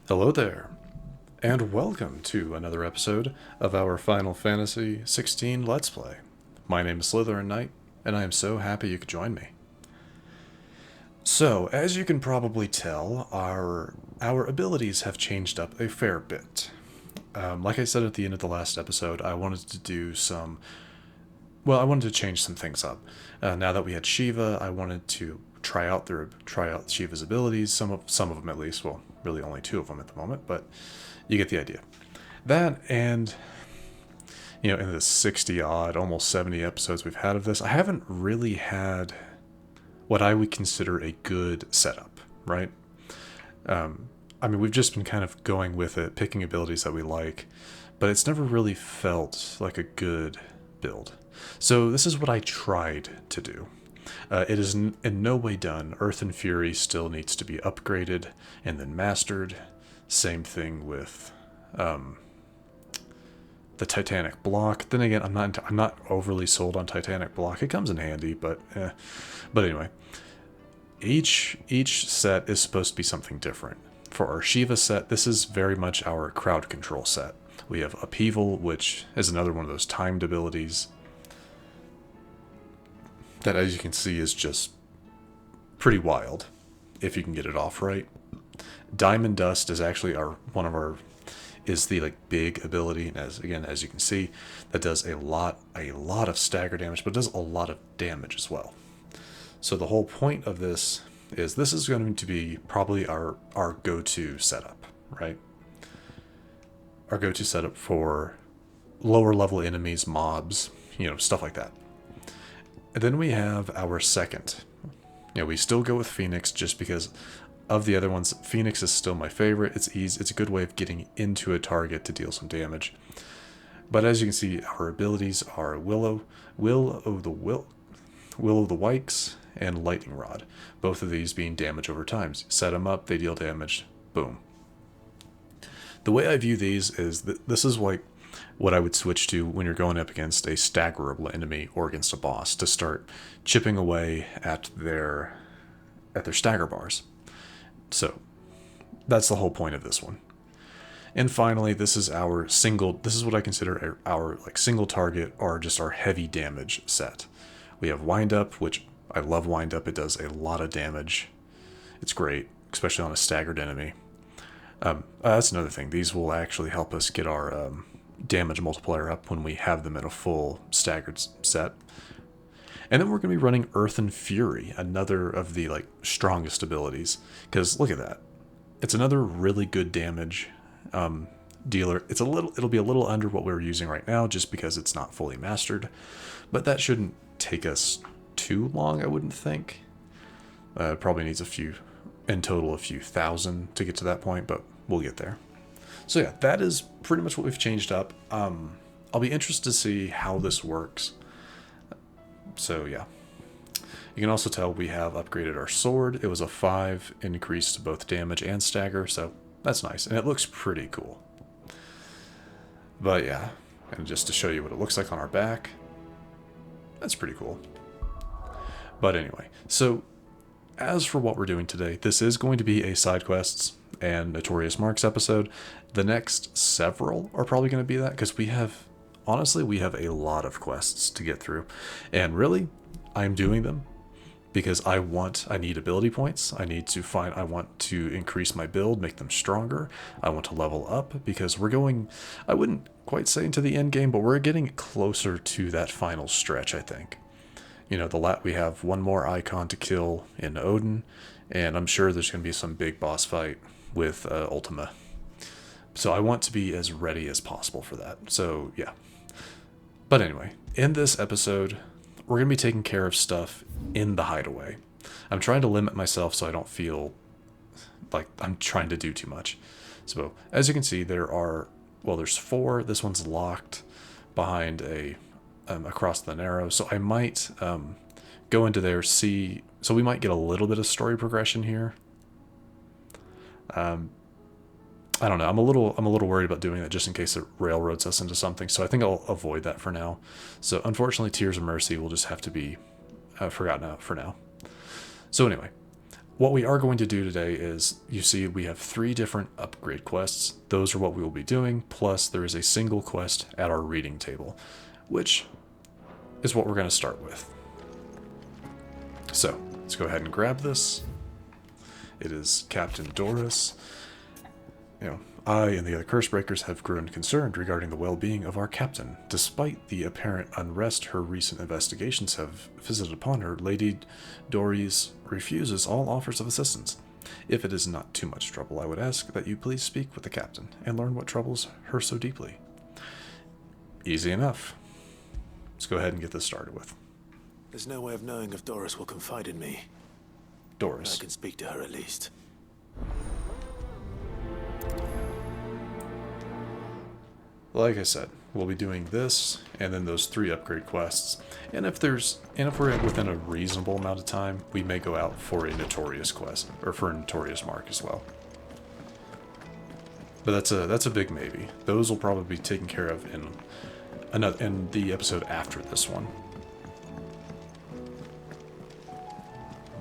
Hello there, and welcome to another episode of our Final Fantasy XVI Let's Play. My name is SlytherinKnight, and I am so happy you could join me. So, as you can probably tell, our abilities have changed up a fair bit. Like I said at the end of the last episode, I wanted to do some... Well, I wanted to change some things up. Now that we had Shiva, I wanted to try out Shiva's abilities, some of them at least. Well, really only two of them at the moment, but you get the idea. That and in the 60 odd, almost 70 episodes we've had of this, I haven't really had what I would consider a good setup, right? We've just been kind of going with it, picking abilities that we like, but it's never really felt like a good build. So this is what I tried to do. It is in no way done. Earth and Fury still needs to be upgraded and then mastered. Same thing with the Titanic Block. Then again, I'm not overly sold on Titanic Block. It comes in handy, but anyway, each set is supposed to be something different. For our Shiva set, this is very much our crowd control set. We have Upheaval, which is another one of those timed abilities that, as you can see, is just pretty wild if you can get it off right. Diamond Dust is actually the big ability, and as you can see, that does a lot of stagger damage, but does a lot of damage as well. So the whole point of this is going to be probably our go-to setup, right? Our go-to setup for lower level enemies, mobs, stuff like that. And then we have our second. We still go with Phoenix just because of the other ones. Phoenix is still my favorite. It's easy. It's a good way of getting into a target to deal some damage. But as you can see, our abilities are Will o' the Wikes, and Lightning Rod. Both of these being damage over time. Set them up, they deal damage. Boom. The way I view these is that this is like what I would switch to when you're going up against a staggerable enemy or against a boss, to start chipping away at their stagger bars. So that's the whole point of this one. And finally, this is what I consider our single target, or just our heavy damage set. We have Wind Up, which I love. Wind Up, it does a lot of damage. It's great, especially on a staggered enemy. That's another thing. These will actually help us get our damage multiplier up when we have them in a full staggered set. And then we're going to be running Earth and Fury, another of the strongest abilities, because look at that. It's another really good damage dealer. It'll be a little under what we're using right now just because it's not fully mastered, but that shouldn't take us too long, I wouldn't think. It probably needs a few thousand to get to that point, but we'll get there. So yeah, that is pretty much what we've changed up. I'll be interested to see how this works. So yeah. You can also tell we have upgraded our sword. It was a 5 increase to both damage and stagger, so that's nice. And it looks pretty cool. But yeah, and just to show you what it looks like on our back, that's pretty cool. But anyway, so as for what we're doing today, this is going to be a Sidequests and Notorious Marks episode. The next several are probably going to be that, because we have a lot of quests to get through. And really, I'm doing them because I need ability points. I want to increase my build, make them stronger. I want to level up because we're going, I wouldn't quite say into the end game, but we're getting closer to that final stretch, I think. We have one more icon to kill in Odin, and I'm sure there's going to be some big boss fight with Ultima. So I want to be as ready as possible for that. So yeah. But anyway, in this episode, we're going to be taking care of stuff in the hideaway. I'm trying to limit myself so I don't feel like I'm trying to do too much. So as you can see, there's 4. This one's locked behind across the narrow. So I might go into there, see. So we might get a little bit of story progression here. I don't know. I'm a little worried about doing that just in case it railroads us into something. So I think I'll avoid that for now. So unfortunately, Tears of Mercy will just have to be forgotten out for now. So anyway, what we are going to do today is, you see, we have 3 different upgrade quests. Those are what we will be doing, plus there is a single quest at our reading table, which is what we're going to start with. So, let's go ahead and grab this. It is Captain Doris. I and the other Cursebreakers have grown concerned regarding the well-being of our captain. Despite the apparent unrest her recent investigations have visited upon her, Lady Doris refuses all offers of assistance. If it is not too much trouble, I would ask that you please speak with the captain and learn what troubles her so deeply. Easy enough. Let's go ahead and get this started with. There's no way of knowing if Doris will confide in me. Doris. I can speak to her at least. Like I said, we'll be doing this and then those 3 upgrade quests. And if we're within a reasonable amount of time, we may go out for a Notorious quest, or for a Notorious mark as well. But that's a big maybe. Those will probably be taken care of in the episode after this one.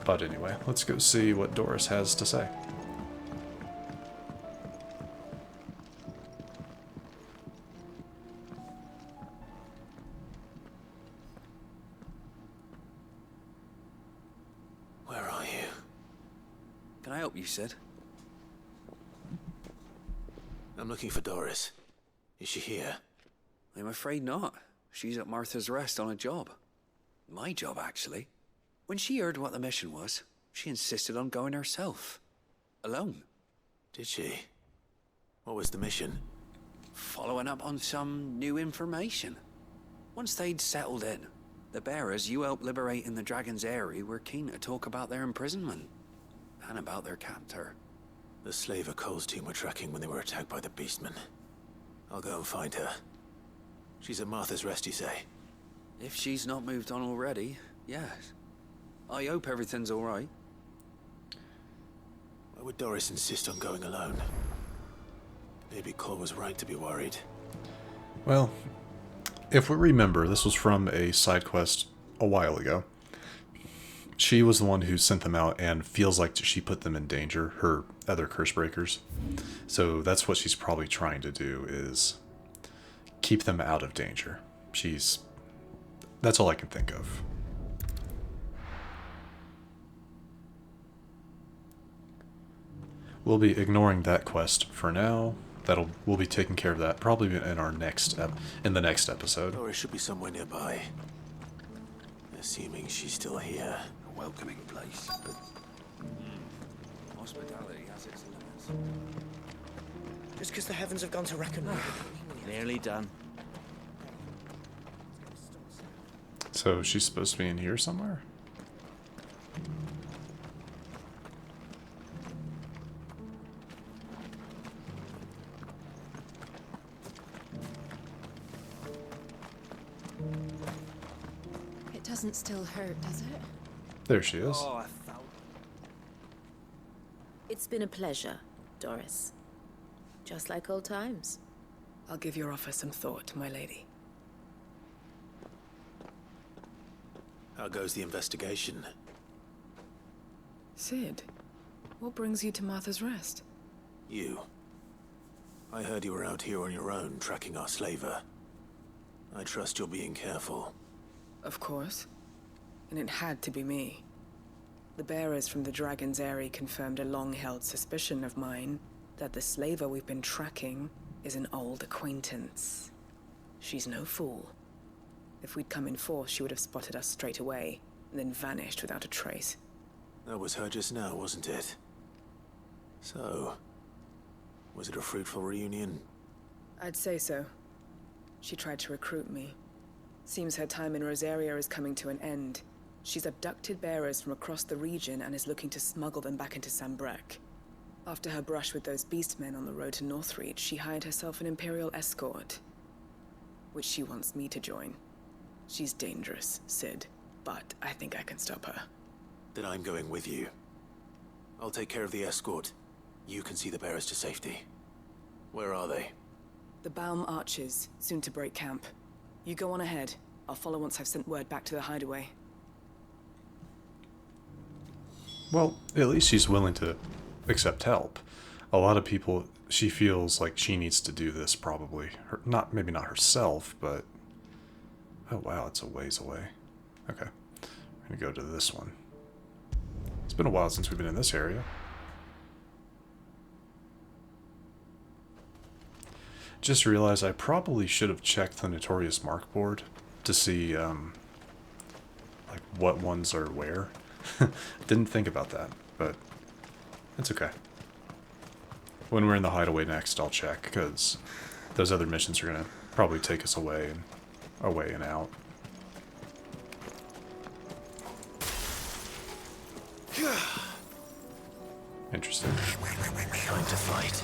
But anyway, let's go see what Doris has to say. Where are you? Can I help you, Sid? I'm looking for Doris. Is she here? I'm afraid not. She's at Martha's Rest on a job. My job, actually. When she heard what the mission was, she insisted on going herself. Alone. Did she? What was the mission? Following up on some new information. Once they'd settled in, the bearers you helped liberate in the Dragon's Eyrie were keen to talk about their imprisonment. And about their captor. The slaver Cole's team were tracking when they were attacked by the Beastmen. I'll go and find her. She's at Martha's Rest, you say? If she's not moved on already, yes. I hope everything's all right. Why would Doris insist on going alone? Maybe Cole was right to be worried. Well, if we remember, this was from a side quest a while ago. She was the one who sent them out and feels like she put them in danger, her other Cursebreakers. So that's what she's probably trying to do, is keep them out of danger. That's all I can think of. We'll be ignoring that quest for now. We'll be taking care of that probably in the next episode. Doris should be somewhere nearby. Assuming she's still here. A welcoming place, but hospitality has its limits. Just because the heavens have gone to reckon with it. Nearly done. So she's supposed to be in here somewhere? It doesn't still hurt, does it? There she is. Oh, I thought. It's been a pleasure, Doris. Just like old times. I'll give your offer some thought, my lady. How goes the investigation? Sid, what brings you to Martha's Rest? You. I heard you were out here on your own, tracking our slaver. I trust you're being careful. Of course. And it had to be me. The bearers from the Dragon's Eyrie confirmed a long-held suspicion of mine that the slaver we've been tracking is an old acquaintance. She's no fool. If we'd come in force, she would have spotted us straight away, and then vanished without a trace. That was her just now, wasn't it? So, was it a fruitful reunion? I'd say so. She tried to recruit me. Seems her time in Rosaria is coming to an end. She's abducted bearers from across the region and is looking to smuggle them back into Sambrek. After her brush with those beastmen on the road to Northreach, she hired herself an Imperial escort, which she wants me to join. She's dangerous, Sid, but I think I can stop her. Then I'm going with you. I'll take care of the escort. You can see the bearers to safety. Where are they? The Baum Archers, soon to break camp. You go on ahead. I'll follow once I've sent word back to the hideaway. Well, at least she's willing to accept help. A lot of people, she feels like she needs to do this probably. Maybe not herself, but... Oh wow, it's a ways away. Okay. I'm gonna go to this one. It's been a while since we've been in this area. Just realized I probably should have checked the Notorious mark board to see like what ones are where. Didn't think about that, but it's okay. When we're in the hideaway next, I'll check, because those other missions are going to probably take us away and out. Interesting. Time to fight.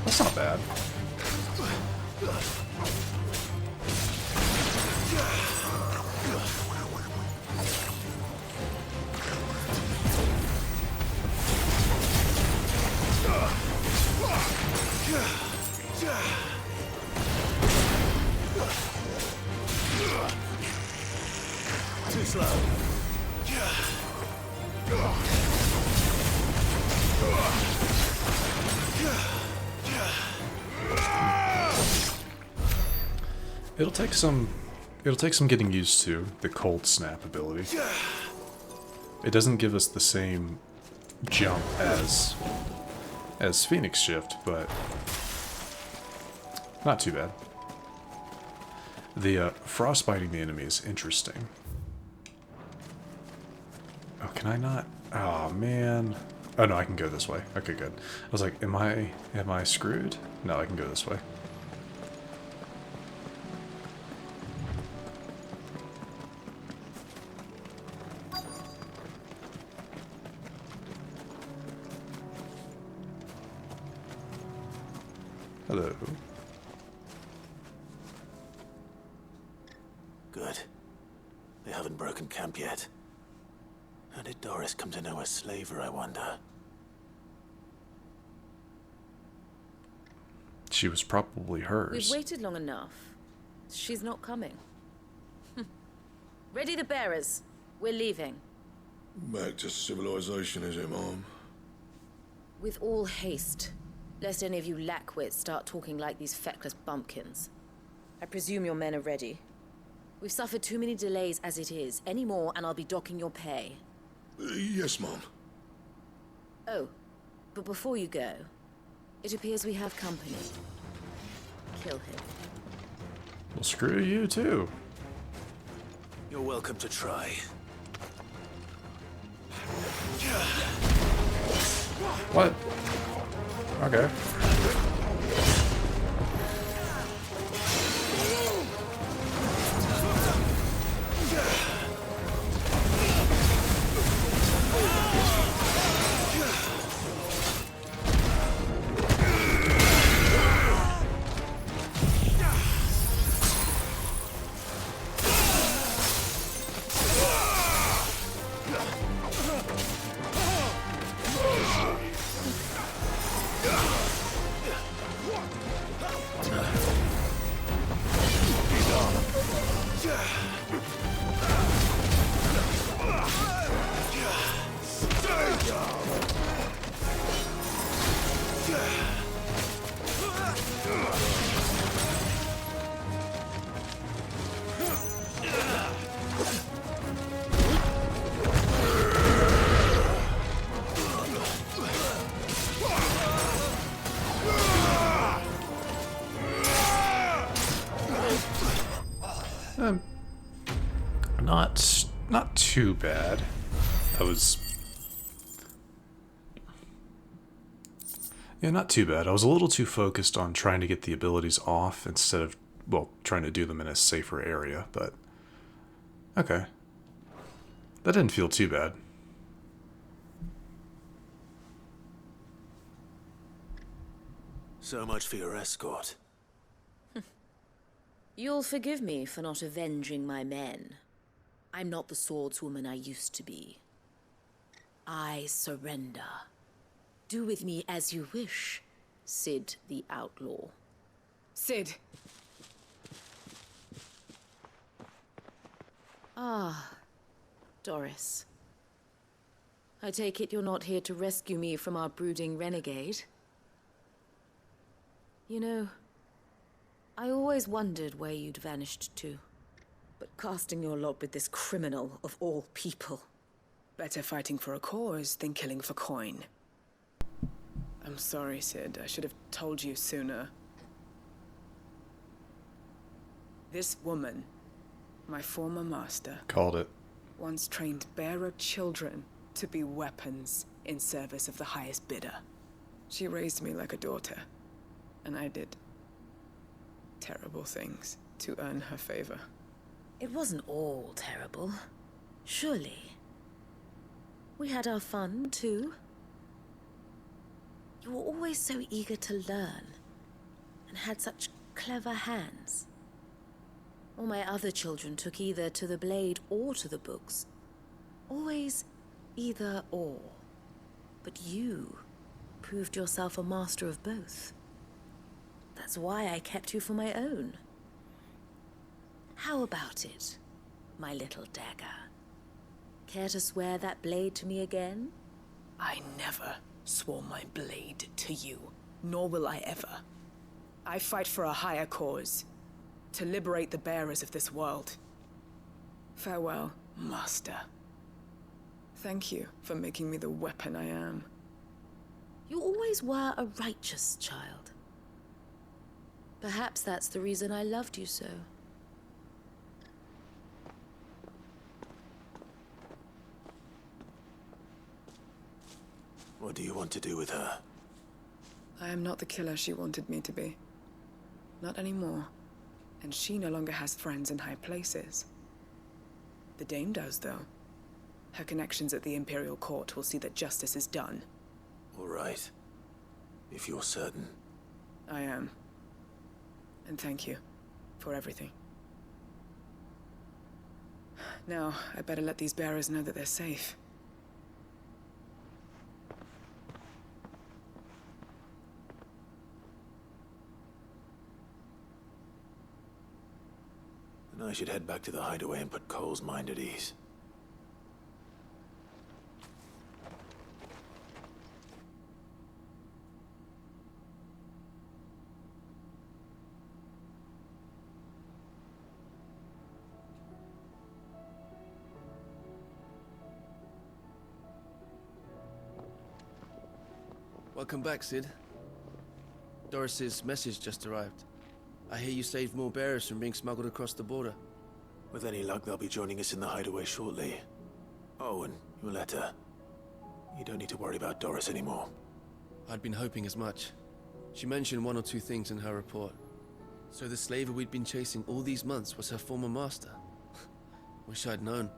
That's not bad. Too slow. It'll take some getting used to, the cold snap ability. It doesn't give us the same jump as Phoenix Shift, but not too bad. The frostbiting the enemy is interesting. Oh, can I not? Oh man. Oh no, I can go this way. Okay, good. I was like, am I screwed? No, I can go this way. Hello. Good. They haven't broken camp yet. How did Doris come to know a slaver, I wonder? She was probably hers. We've waited long enough. She's not coming. Ready the bearers. We're leaving. Back to civilization, is it, Mom? With all haste. Lest any of you lackwits start talking like these feckless bumpkins. I presume your men are ready. We've suffered too many delays as it is. Any more and I'll be docking your pay. Yes, Mom. Oh, but before you go, it appears we have company. Kill him. Well, screw you too. You're welcome to try. What? Okay. Not too bad. Yeah, not too bad. I was a little too focused on trying to get the abilities off instead of, well, trying to do them in a safer area, but okay. That didn't feel too bad. So much for your escort. You'll forgive me for not avenging my men. I'm not the swordswoman I used to be. I surrender. Do with me as you wish, Sid the Outlaw. Sid. Ah, Doris. I take it you're not here to rescue me from our brooding renegade? You know, I always wondered where you'd vanished to. But casting your lot with this criminal of all people. Better fighting for a cause than killing for coin. I'm sorry, Sid. I should have told you sooner. This woman, my former master, Called it. once trained bearer children to be weapons in service of the highest bidder. She raised me like a daughter, and I did terrible things to earn her favor. It wasn't all terrible, surely. We had our fun, too. You were always so eager to learn, and had such clever hands. All my other children took either to the blade or to the books. Always either or. But you proved yourself a master of both. That's why I kept you for my own. How about it, my little dagger? Care to swear that blade to me again? I never swore my blade to you, nor will I ever. I fight for a higher cause, to liberate the bearers of this world. Farewell, Master. Thank you for making me the weapon I am. You always were a righteous child. Perhaps that's the reason I loved you so. What do you want to do with her? I am not the killer she wanted me to be. Not anymore. And she no longer has friends in high places. The Dame does, though. Her connections at the Imperial Court will see that justice is done. All right. If you're certain. I am. And thank you for everything. Now, I better let these bearers know that they're safe. And I should head back to the hideaway and put Cole's mind at ease. Welcome back, Sid. Doris's message just arrived. I hear you saved more bearers from being smuggled across the border. With any luck, they'll be joining us in the hideaway shortly. Oh, and your letter. You don't need to worry about Doris anymore. I'd been hoping as much. She mentioned one or two things in her report. So the slaver we'd been chasing all these months was her former master. Wish I'd known.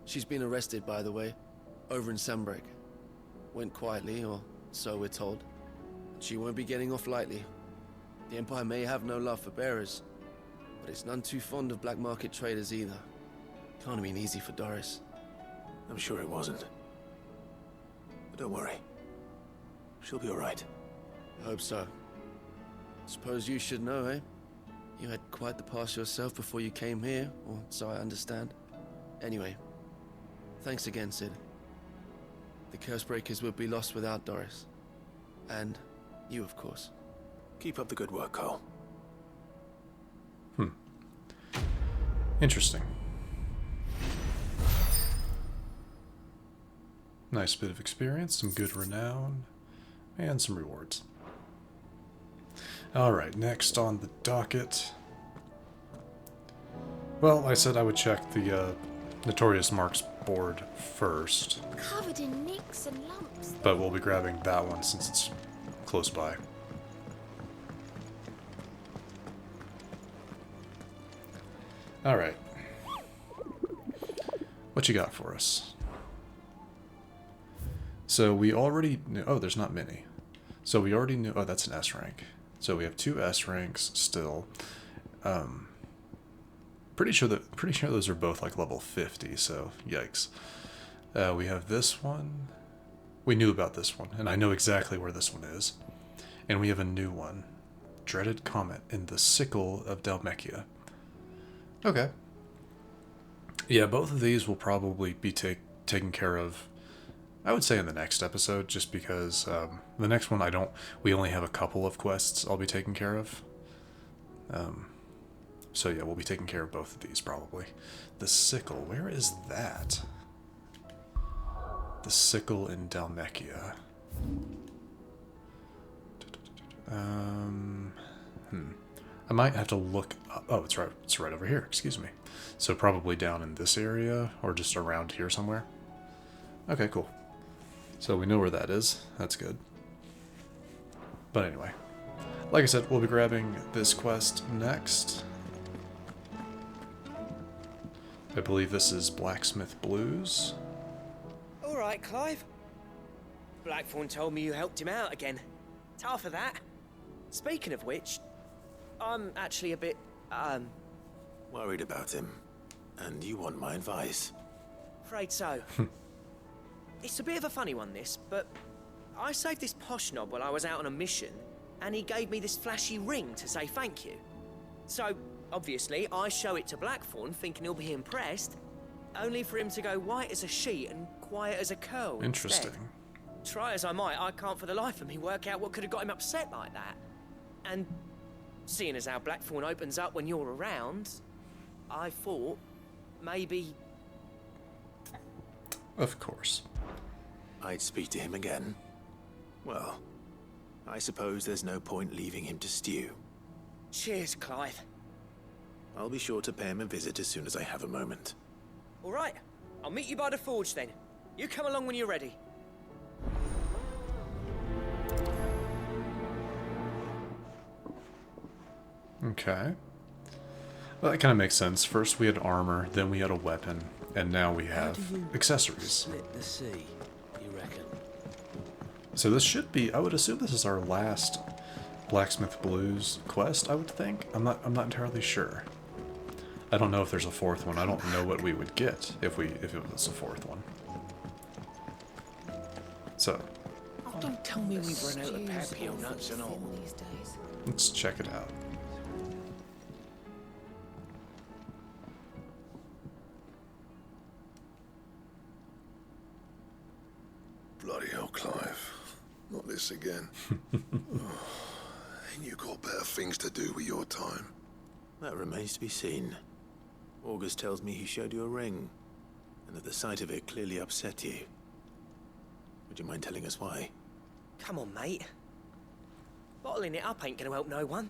She's been arrested, by the way, over in Sunbreak. Went quietly, or so we're told. She won't be getting off lightly. The Empire may have no love for bearers, but it's none too fond of black market traders either. Can't have been easy for Doris. I'm sure it wasn't. But don't worry. She'll be all right. I hope so. Suppose you should know, eh? You had quite the past yourself before you came here, or so I understand. Anyway, thanks again, Sid. The Cursebreakers would be lost without Doris. And you, of course. Keep up the good work, Cole. Interesting. Nice bit of experience, some good renown, and some rewards. Alright, next on the docket. Well, I said I would check the Notorious Marks board first, Covered in nicks and lumps. but we'll be grabbing that one since it's close by. Alright. What you got for us? So we already knew... Oh, there's not many. So we already knew... Oh, that's an S rank. So we have 2 S ranks still. Pretty sure those are both like level 50, so yikes. We have this one. We knew about this one, and I know exactly where this one is. And we have a new one. Dreaded Comet in the Sickle of Dalmekia. Okay. Yeah, both of these will probably be taken care of, I would say, in the next episode, just because the next one we only have a couple of quests I'll be taking care of. So yeah, we'll be taking care of both of these probably. The sickle, where is that? The sickle in Dalmekia. I might have to look up. Oh, it's right over here, excuse me. So probably down in this area, or just around here somewhere. Okay, cool. So we know where that is. That's good. But anyway, like I said, we'll be grabbing this quest next. I believe this is Blacksmith Blues. All right, Clive. Blackthorn told me you helped him out again. Tough for that. Speaking of which, I'm actually a bit, Worried about him. And you want my advice? afraid so. It's a bit of a funny one, this, but I saved this posh knob while I was out on a mission, and he gave me this flashy ring to say thank you. So, obviously, I show it to Blackthorn, thinking he'll be impressed, only for him to go white as a sheet and quiet as a curl. Interesting. Instead. Try as I might, I can't for the life of me work out what could have got him upset like that. And seeing as how Blackthorn opens up when you're around, I thought maybe... Of course. I'd speak to him again. Well, I suppose there's no point leaving him to stew. Cheers, Clive. I'll be sure to pay him a visit as soon as I have a moment. All right, I'll meet you by the forge then. You come along when you're ready. Okay. Well, that kind of makes sense. First we had armor, then we had a weapon, and now we have accessories. Split the sea, you reckon? So this should be, I would assume this is our last Blacksmith Blues quest, I would think. I'm not entirely sure. I don't know if there's a fourth one. I don't know what we would get if it was a fourth one. So, Oh, don't tell me we've run out of papio nuts and all. These days. let's check it out. Bloody hell, Clive. Not this again. Oh, ain't you got better things to do with your time? That remains to be seen. August tells me he showed you a ring, and that the sight of it clearly upset you. Would you mind telling us why? Come on, mate. Bottling it up ain't gonna help no one.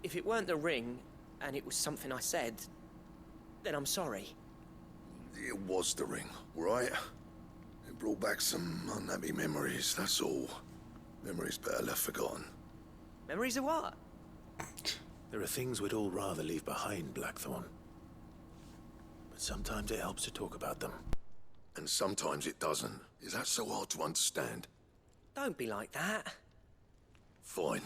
If it weren't the ring, and it was something I said, then I'm sorry. It was the ring, right? It brought back some unhappy memories, that's all. Memories better left forgotten. Memories of what? There are things we'd all rather leave behind, Blackthorn. But sometimes it helps to talk about them. And sometimes it doesn't. Is that so hard to understand? Don't be like that. Fine.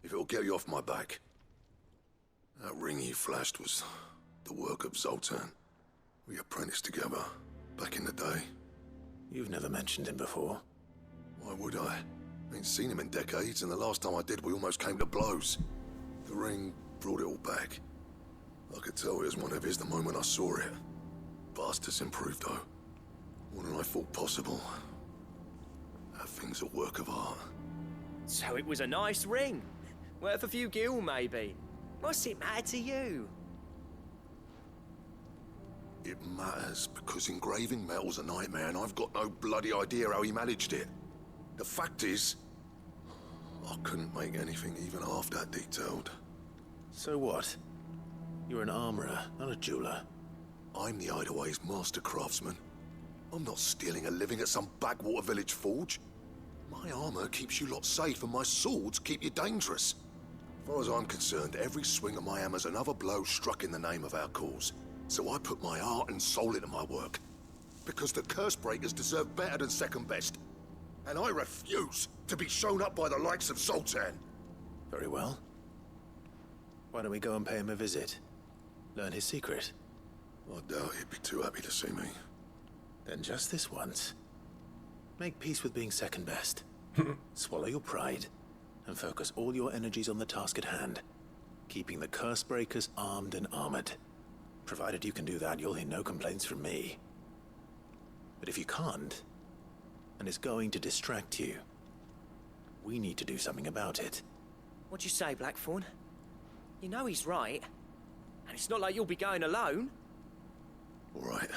If it'll get you off my back. That ring he flashed was the work of Zoltan. We apprenticed together, back in the day. You've never mentioned him before. Why would I? Ain't seen him in decades, and the last time I did, we almost came to blows. The ring brought it all back. I could tell it was one of his the moment I saw it. Bastard's improved, though. More than I thought possible. That thing's a work of art. So it was a nice ring. Worth a few gil, maybe. What's it matter to you? It matters because engraving metal's a nightmare, and I've got no bloody idea how he managed it. The fact is, I couldn't make anything even half that detailed. So what? You're an armorer, not a jeweler. I'm the Hideaway's master craftsman. I'm not stealing a living at some backwater village forge. My armor keeps you lot safe, and my swords keep you dangerous. As far as I'm concerned, every swing of my hammer's another blow struck in the name of our cause. So I put my heart and soul into my work. Because the curse breakers deserve better than second best. And I refuse to be shown up by the likes of Zoltan. Very well. Why don't we go and pay him a visit? Learn his secret. I doubt he'd be too happy to see me. Then just this once. Make peace with being second best. Swallow your pride, and focus all your energies on the task at hand. Keeping the curse breakers armed and armored. Provided you can do that, you'll hear no complaints from me. But if you can't, and it's going to distract you, we need to do something about it. What'd you say, Blackthorn? You know he's right. And it's not like you'll be going alone. All right.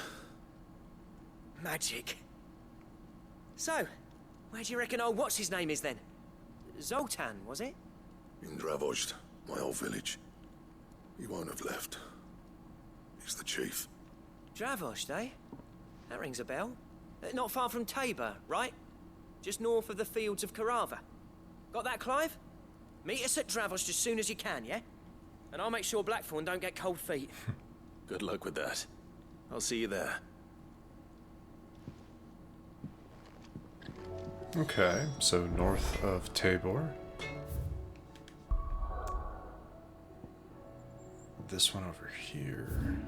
Magic. So, where do you reckon old what's-his-name is then? Zoltan, was it? In Dravozd, my old village. He won't have left. He's the chief. Dravozd, eh? That rings a bell. Not far from Tabor, right? Just north of the fields of Karava. Got that, Clive? Meet us at Dravozd as soon as you can, yeah? And I'll make sure Blackthorn don't get cold feet. Good luck with that. I'll see you there. Okay, so north of Tabor. This one over here.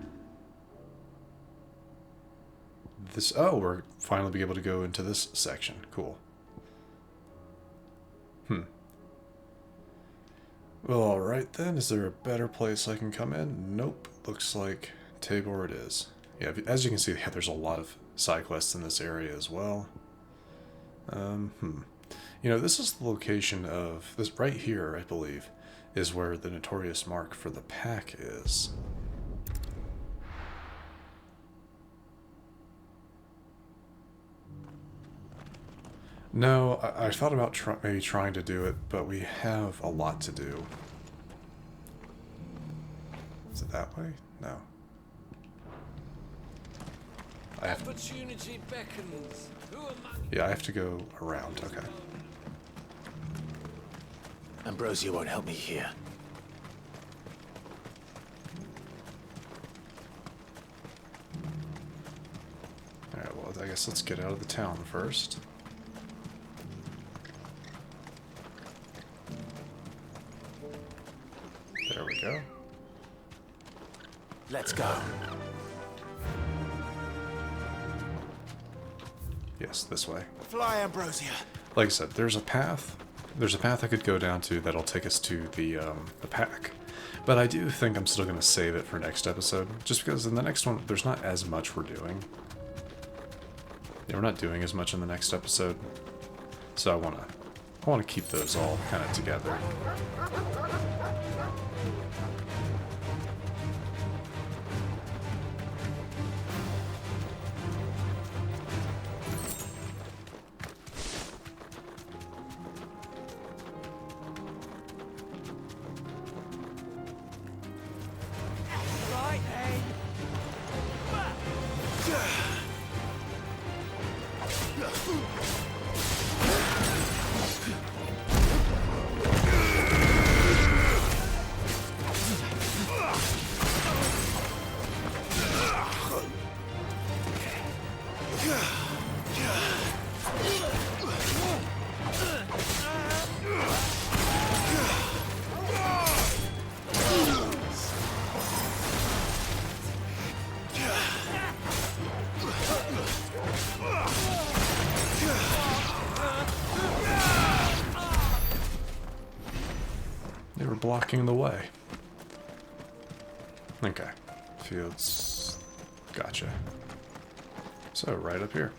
This, oh, we're finally be able to go into this section. Cool. Well, alright then. Is there a better place I can come in? Nope. Looks like Tabor it is. Yeah, as you can see, yeah, there's a lot of side quests in this area as well. You know, this is the location of this right here, I believe, is where the Notorious mark for the pack is. No, I thought about maybe trying to do it, but we have a lot to do. Is it that way? No. I have Opportunity beckons. Who among Yeah, I have to go around. Okay. Ambrosia won't help me here. Alright, well, I guess let's get out of the town first. There we go. Let's go. Yes, this way. Fly, Ambrosia. Like I said, there's a path. There's a path I could go down to that'll take us to the pack. But I do think I'm still going to save it for next episode, just because in the next one, there's not as much we're doing. Yeah, we're not doing as much in the next episode. So I want to keep those all kind of together. They were blocking the way. Okay. Fields. Gotcha. So, right up here.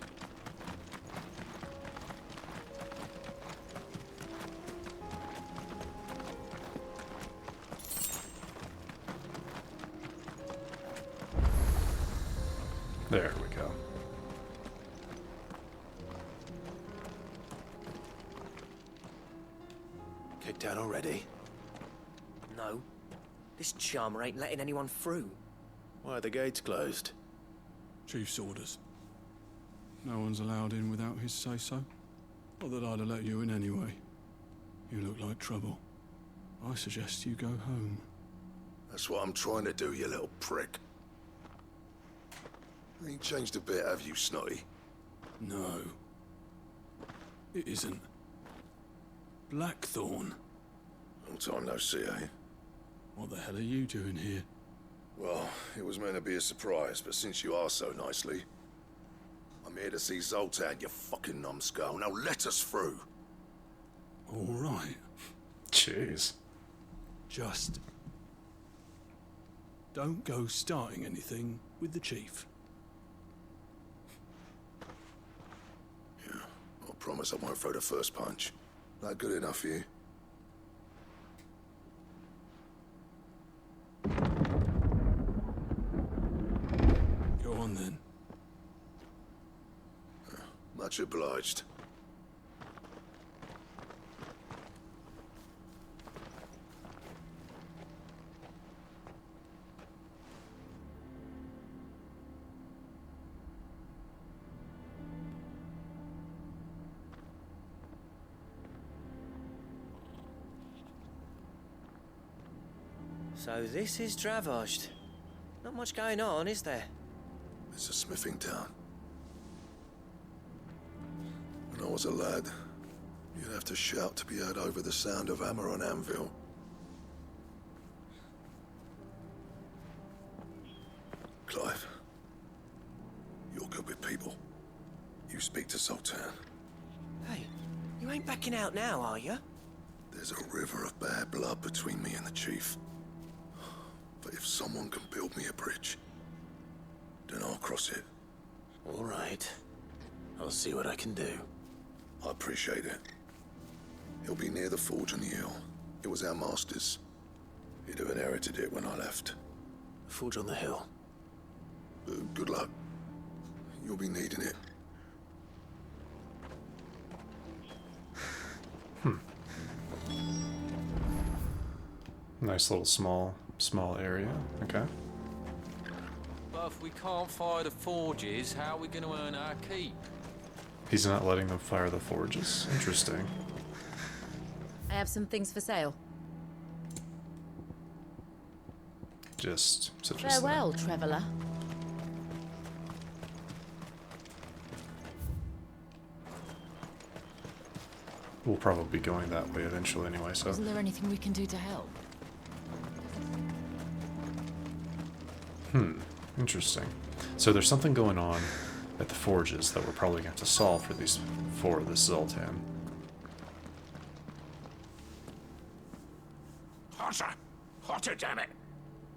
There we go. Kicked out already? No. This charmer ain't letting anyone through. Why are the gates closed? Chief's orders. No one's allowed in without his say-so. Not that I'd have let you in anyway. You look like trouble. I suggest you go home. That's what I'm trying to do, you little prick. Ain't changed a bit, have you, Snotty? No. It isn't. Blackthorn. Long time no see, eh? What the hell are you doing here? Well, it was meant to be a surprise, but since you are so nicely, I'm here to see Zoltan, you fucking numbskull. Now let us through. All right. Jeez. Just Don't go starting anything with the chief. Yeah, I promise I won't throw the first punch. That good enough for you? Go on then. Much obliged. So this is Dravosht. Not much going on, is there? It's a smithing town. When I was a lad, you'd have to shout to be heard over the sound of hammer on anvil. Clive, you're good with people. You speak to Sultan. Hey, you ain't backing out now, are you? There's a river of bad blood between me and the chief. But if someone can build me a bridge, then I'll cross it. All right. I'll see what I can do. I appreciate it. He'll be near the forge on the hill. It was our master's. He'd have inherited it when I left. Forge on the hill. Good luck. You'll be needing it. Nice little small area. Okay. But if we can't fire the forges, how are we going to earn our keep? He's not letting them fire the forges. Interesting. I have some things for sale. Just such as that. Farewell, traveler. We'll probably be going that way eventually anyway, so. Isn't there anything we can do to help? Interesting. So there's something going on at the forges that we're probably going to have to solve for this Zoltan. Hotter! Hotter, damn it!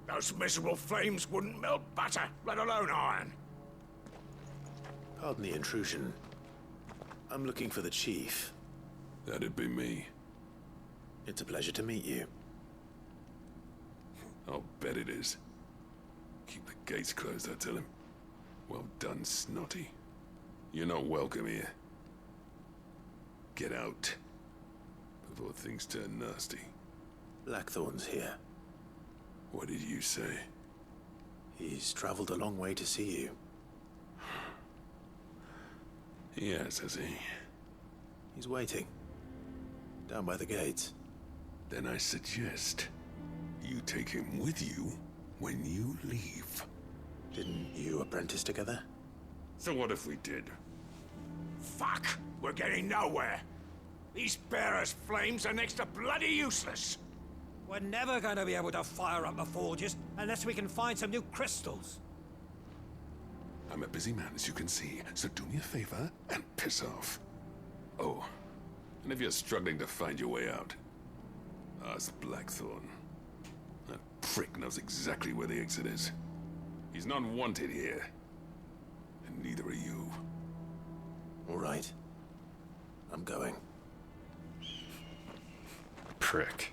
Those miserable flames wouldn't melt butter, let alone iron. Pardon the intrusion. I'm looking for the chief. That'd be me. It's a pleasure to meet you. I'll bet it is. Keep the gates closed, I tell him. Well done, Snotty. You're not welcome here. Get out. Before things turn nasty. Blackthorn's here. What did you say? He's traveled a long way to see you. Yes, has he? He's waiting. Down by the gates. Then I suggest you take him with you when you leave. Didn't you apprentice together? So what if we did? Fuck! We're getting nowhere. These bearers' flames are next to bloody useless. We're never going to be able to fire up the forges unless we can find some new crystals. I'm a busy man, as you can see, so do me a favor and piss off. Oh, and if you're struggling to find your way out, ask Blackthorn. That prick knows exactly where the exit is. He's not wanted here. And neither are you. All right. I'm going. Prick.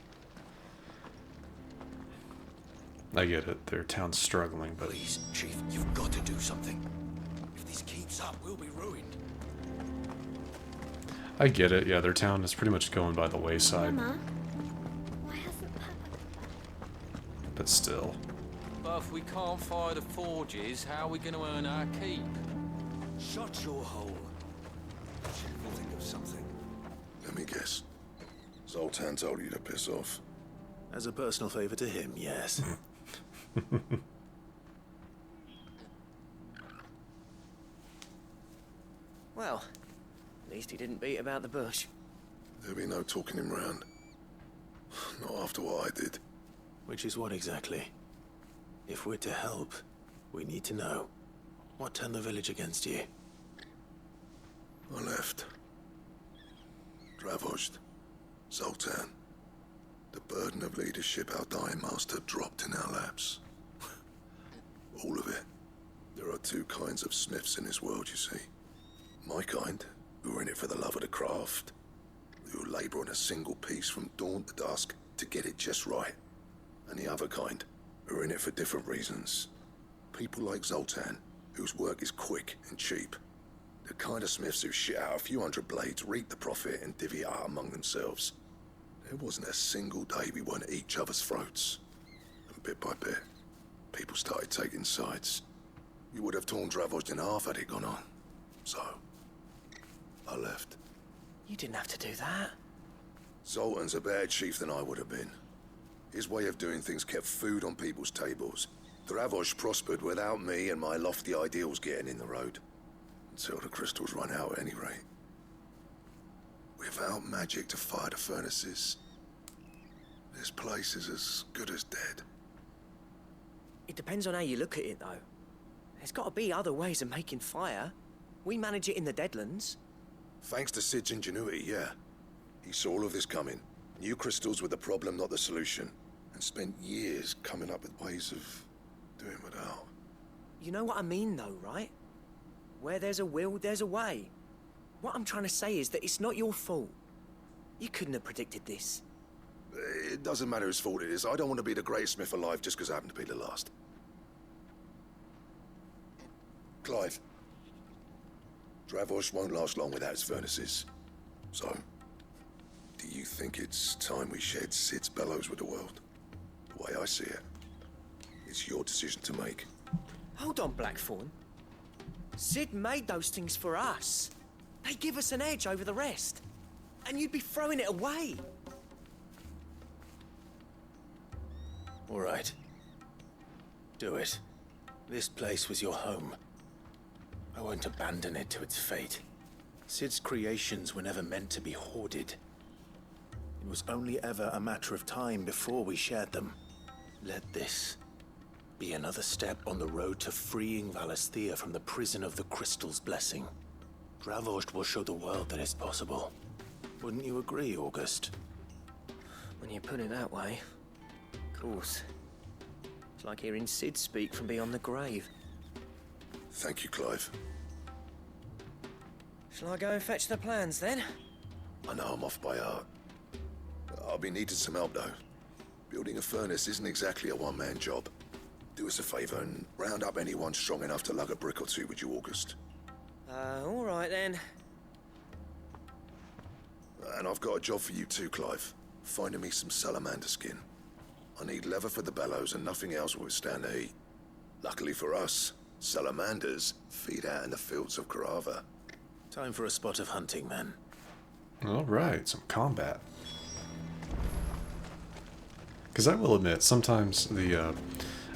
I get it. Their town's struggling, but... Please, Chief, you've got to do something. If this keeps up, we'll be ruined. I get it. Yeah, their town is pretty much going by the wayside. Mama, why hasn't Papa... But still. But if we can't fire the forges, how are we going to earn our keep? Shut your hole. We'll think of something. Let me guess. Zoltan told you to piss off. As a personal favor to him, yes. Well, at least he didn't beat about the bush. There'll be no talking him round. Not after what I did. Which is what exactly? If we're to help, we need to know. What turned the village against you? I left. Dravosht. Zoltan. The burden of leadership our dying master dropped in our laps. all of it. There are two kinds of smiths in this world, you see. My kind, who are in it for the love of the craft, who labour on a single piece from dawn to dusk to get it just right. And the other kind, who are in it for different reasons. People like Zoltan, whose work is quick and cheap. The kind of smiths who shit out a few hundred blades, reap the profit, and divvy it out among themselves. There wasn't a single day we weren't at each other's throats. And bit by bit, people started taking sides. You would have torn Dravos in half had it gone on. So, I left. You didn't have to do that. Zoltan's a better chief than I would have been. His way of doing things kept food on people's tables. Dravos prospered without me and my lofty ideals getting in the road. Until the crystals run out at any rate. Without magic to fire the furnaces, this place is as good as dead. It depends on how you look at it, though. There's got to be other ways of making fire. We manage it in the Deadlands. Thanks to Sid's ingenuity, yeah. He saw all of this coming. Knew crystals were the problem, not the solution. And spent years coming up with ways of doing without. You know what I mean, though, right? Where there's a will, there's a way. What I'm trying to say is that it's not your fault. You couldn't have predicted this. It doesn't matter whose fault it is. I don't want to be the greatest smith alive just because I happen to be the last. Clive. Dravos won't last long without its furnaces. So, do you think it's time we shared Sid's bellows with the world? The way I see it, it's your decision to make. Hold on, Blackthorn. Sid made those things for us. They give us an edge over the rest. And you'd be throwing it away. All right. Do it. This place was your home. I won't abandon it to its fate. Sid's creations were never meant to be hoarded. It was only ever a matter of time before we shared them. Let this be another step on the road to freeing Valisthea from the prison of the Crystal's blessing. Dravos will show the world that it's possible. Wouldn't you agree, August? When you put it that way, of course. It's like hearing Sid speak from beyond the grave. Thank you, Clive. Shall I go and fetch the plans, then? I know I'm off by heart. I'll be needing some help, though. Building a furnace isn't exactly a one-man job. Do us a favor and round up anyone strong enough to lug a brick or two, would you, August? All right, then. And I've got a job for you too, Clive. Finding me some salamander skin. I need leather for the bellows and nothing else will withstand the heat. Luckily for us, salamanders feed out in the fields of Carava. Time for a spot of hunting, then. All right, some combat. Because I will admit, sometimes the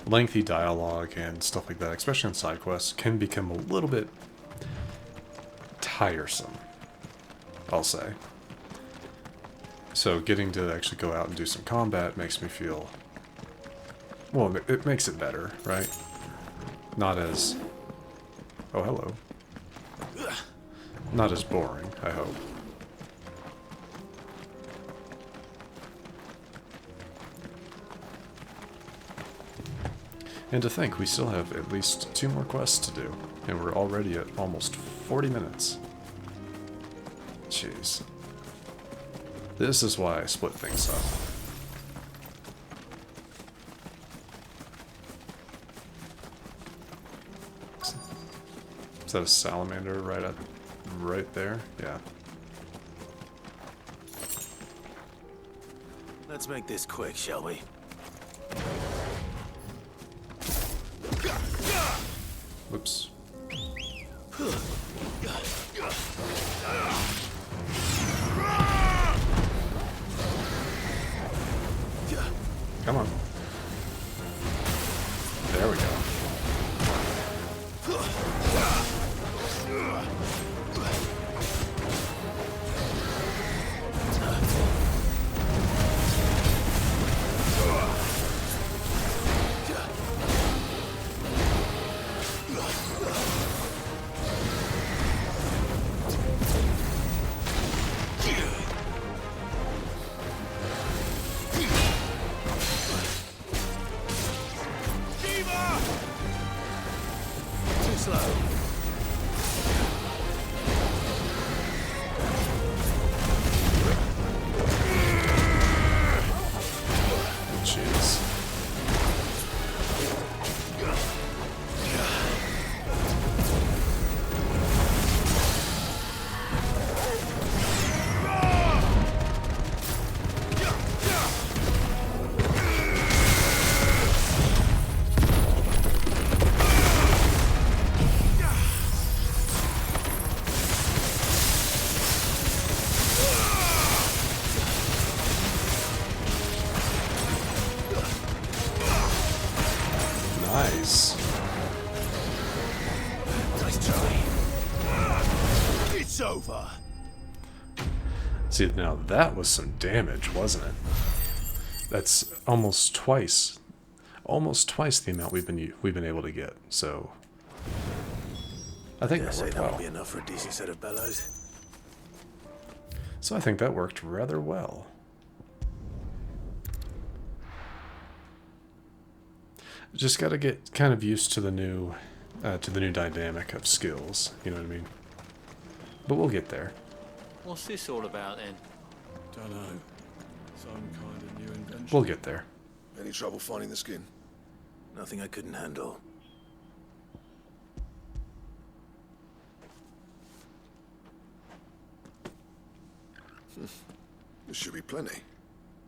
lengthy dialogue and stuff like that, especially on side quests, can become a little bit tiresome, I'll say. So getting to actually go out and do some combat makes me feel... well, it makes it better, right? Not as... oh, hello. Not as boring, I hope. And to think, we still have at least 2 more quests to do, and we're already at almost 40 minutes. Jeez. This is why I split things up. Is that a salamander right there? Yeah. Let's make this quick, shall we? Whoops. Come on. There we go. over. See, now that was some damage, wasn't it? That's almost twice the amount we've been able to get. So I think that worked that well. would be enough for a decent set of bellows. So I think that worked rather well. Just got to get kind of used to the new dynamic of skills. You know what I mean? But we'll get there. What's this all about then? Dunno. Some kind of new invention. We'll get there. Any trouble finding the skin? Nothing I couldn't handle. There should be plenty.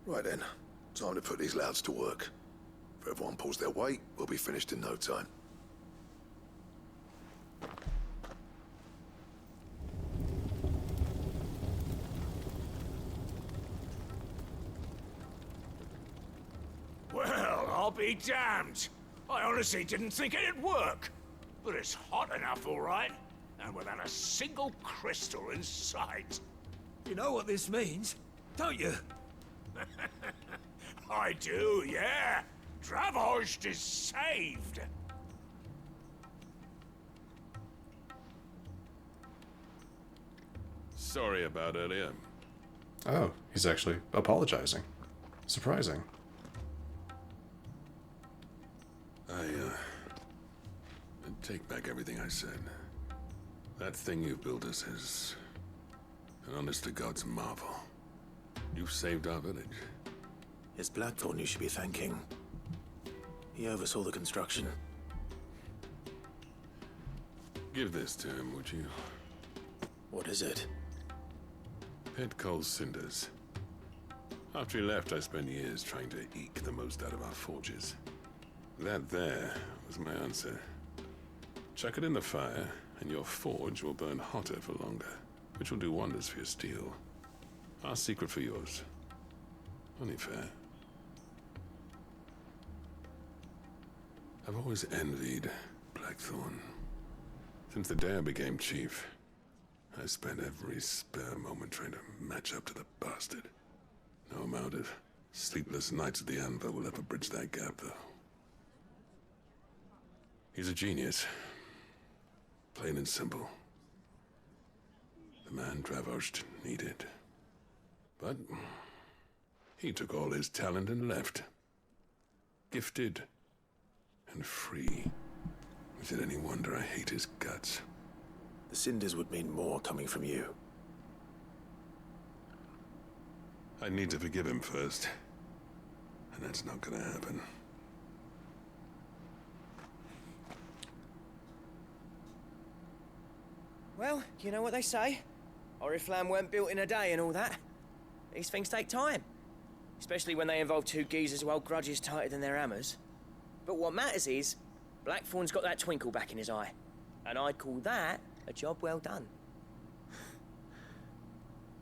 Right then, time to put these louds to work. If everyone pulls their weight, we'll be finished in no time. Well, I'll be damned. I honestly didn't think it'd work. But it's hot enough, all right. And without a single crystal in sight. You know what this means, don't you? I do, yeah. Dravozd is saved. Sorry about earlier. Oh, he's actually apologizing. Surprising. I take back everything I said. That thing you built us is an honest-to-God's marvel. You've saved our village. It's Blackthorn you should be thanking. He oversaw the construction. Give this to him, would you? What is it? Pit Coal's cinders. After he left, I spent years trying to eke the most out of our forges. That there was my answer. Chuck it in the fire, and your forge will burn hotter for longer, which will do wonders for your steel. Our secret for yours. Only fair. I've always envied Blackthorn. Since the day I became chief, I spent every spare moment trying to match up to the bastard. No amount of sleepless nights at the anvil will ever bridge that gap, though. He's a genius. Plain and simple. The man Dravozd needed. But he took all his talent and left. Gifted and free. Is it any wonder I hate his guts? The cinders would mean more coming from you. I need to forgive him first. And that's not gonna happen. Well, you know what they say. Oriflamme weren't built in a day and all that. These things take time. Especially when they involve two geezers who hold grudges tighter than their hammers. But what matters is, Blackthorn's got that twinkle back in his eye. And I'd call that a job well done.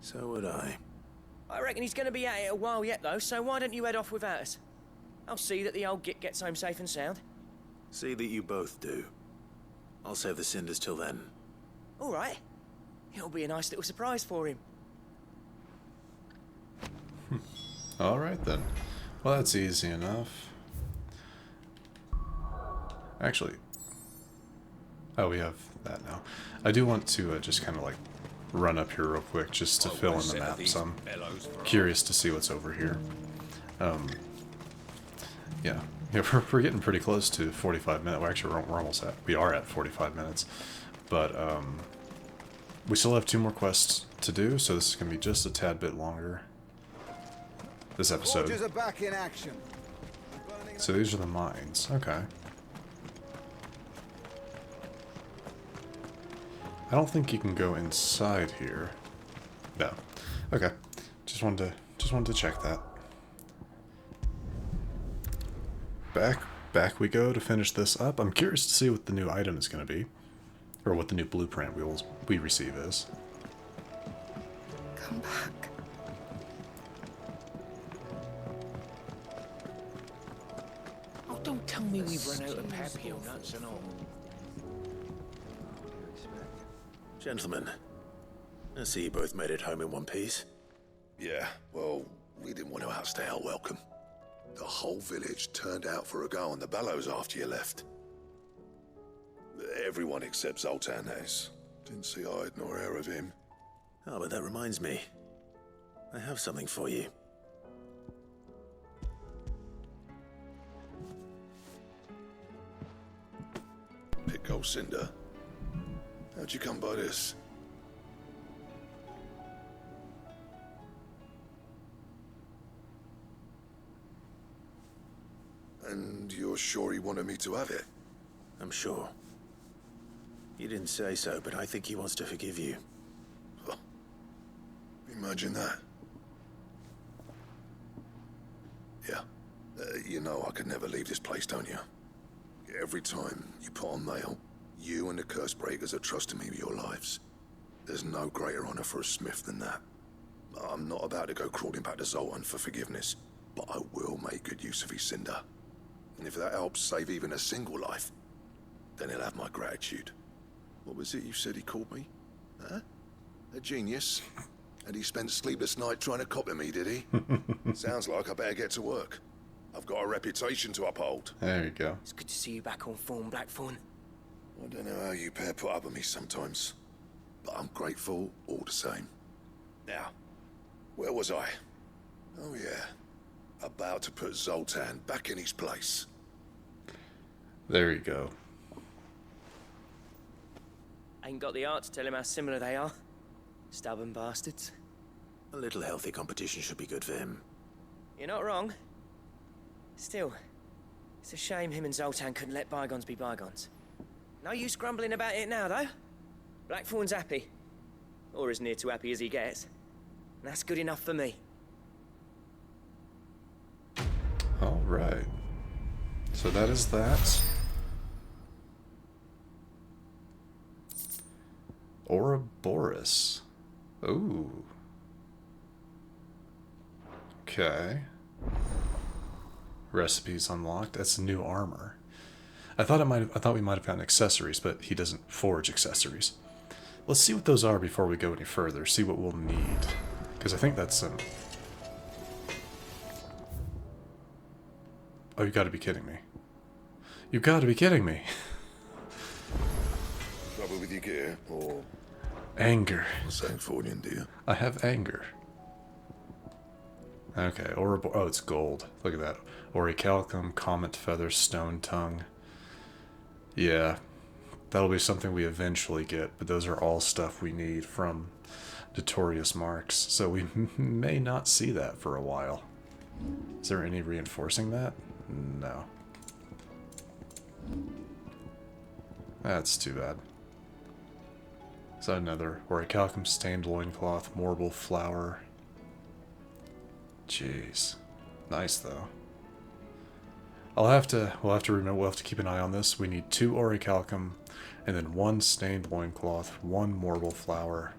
So would I. I reckon he's going to be at it a while yet, though, so why don't you head off without us? I'll see that the old git gets home safe and sound. See that you both do. I'll save the cinders till then. All right. It'll be a nice little surprise for him. All right, then. Well, that's easy enough. Actually... Oh, we have that now. I do want to just kind of like run up here real quick just to fill in the map, so I'm curious to see what's over here. Yeah, we're getting pretty close to 45 minutes. Well, actually, we are at 45 minutes. But we still have 2 more quests to do, so this is going to be just a tad bit longer. This episode. Forges are back in action. So these are the mines. Okay. I don't think you can go inside here. No. Okay. Just wanted to check that. Back we go to finish this up. I'm curious to see what the new item is going to be, or what the new blueprint we receive is. Come back. Oh, don't tell me we've run out of papio nuts and all. Gentlemen, I see you both made it home in one piece. Yeah, well, we didn't want to outstay our welcome. The whole village turned out for a go on the bellows after you left. Everyone except Zoltan has. Didn't see hide nor hair of him. Oh, but that reminds me. I have something for you. Pitcold Cinder. How'd you come by this? And you're sure he wanted me to have it? I'm sure. You didn't say so, but I think he wants to forgive you. Imagine that. Yeah. You know I could never leave this place, don't you? Every time you put on mail, you and the curse breakers are trusting me with your lives. There's no greater honor for a smith than that. I'm not about to go crawling back to Zoltan for forgiveness, but I will make good use of his cinder. And if that helps save even a single life, then he'll have my gratitude. What was it you said he called me? Huh? A genius? And he spent sleepless night trying to copy me, did he? Sounds like I better get to work. I've got a reputation to uphold. There you go. It's good to see you back on form, Blackthorn. I don't know how you pair put up with me sometimes, but I'm grateful all the same. Now, where was I? Oh yeah, about to put Zoltan back in his place. There you go. Ain't got the art to tell him how similar they are. Stubborn bastards. A little healthy competition should be good for him. You're not wrong. Still, it's a shame him and Zoltan couldn't let bygones be bygones. No use grumbling about it now, though. Blackthorn's happy. Or as near to happy as he gets. And that's good enough for me. Alright. So that is that. Ouroboros. Ooh. Okay. Recipes unlocked. That's new armor. I thought we might have gotten accessories, but he doesn't forge accessories. Let's see what those are before we go any further. See what we'll need, because I think that's some. Oh, you got to be kidding me! You got to be kidding me! Trouble with your gear, or anger? Same fortune, do you? I have anger. Okay, oh, it's gold. Look at that. Orichalcum, comet feather, stone tongue. Yeah, that'll be something we eventually get, but those are all stuff we need from Notorious marks, so we may not see that for a while. Is there any reinforcing that? No. That's too bad. Is that another Orichalcum stained loincloth, marble flower? Jeez. Nice though. We'll have to remember, we'll have to keep an eye on this. We need 2 Orichalcum, and then 1 stained loincloth, 1 marble flower,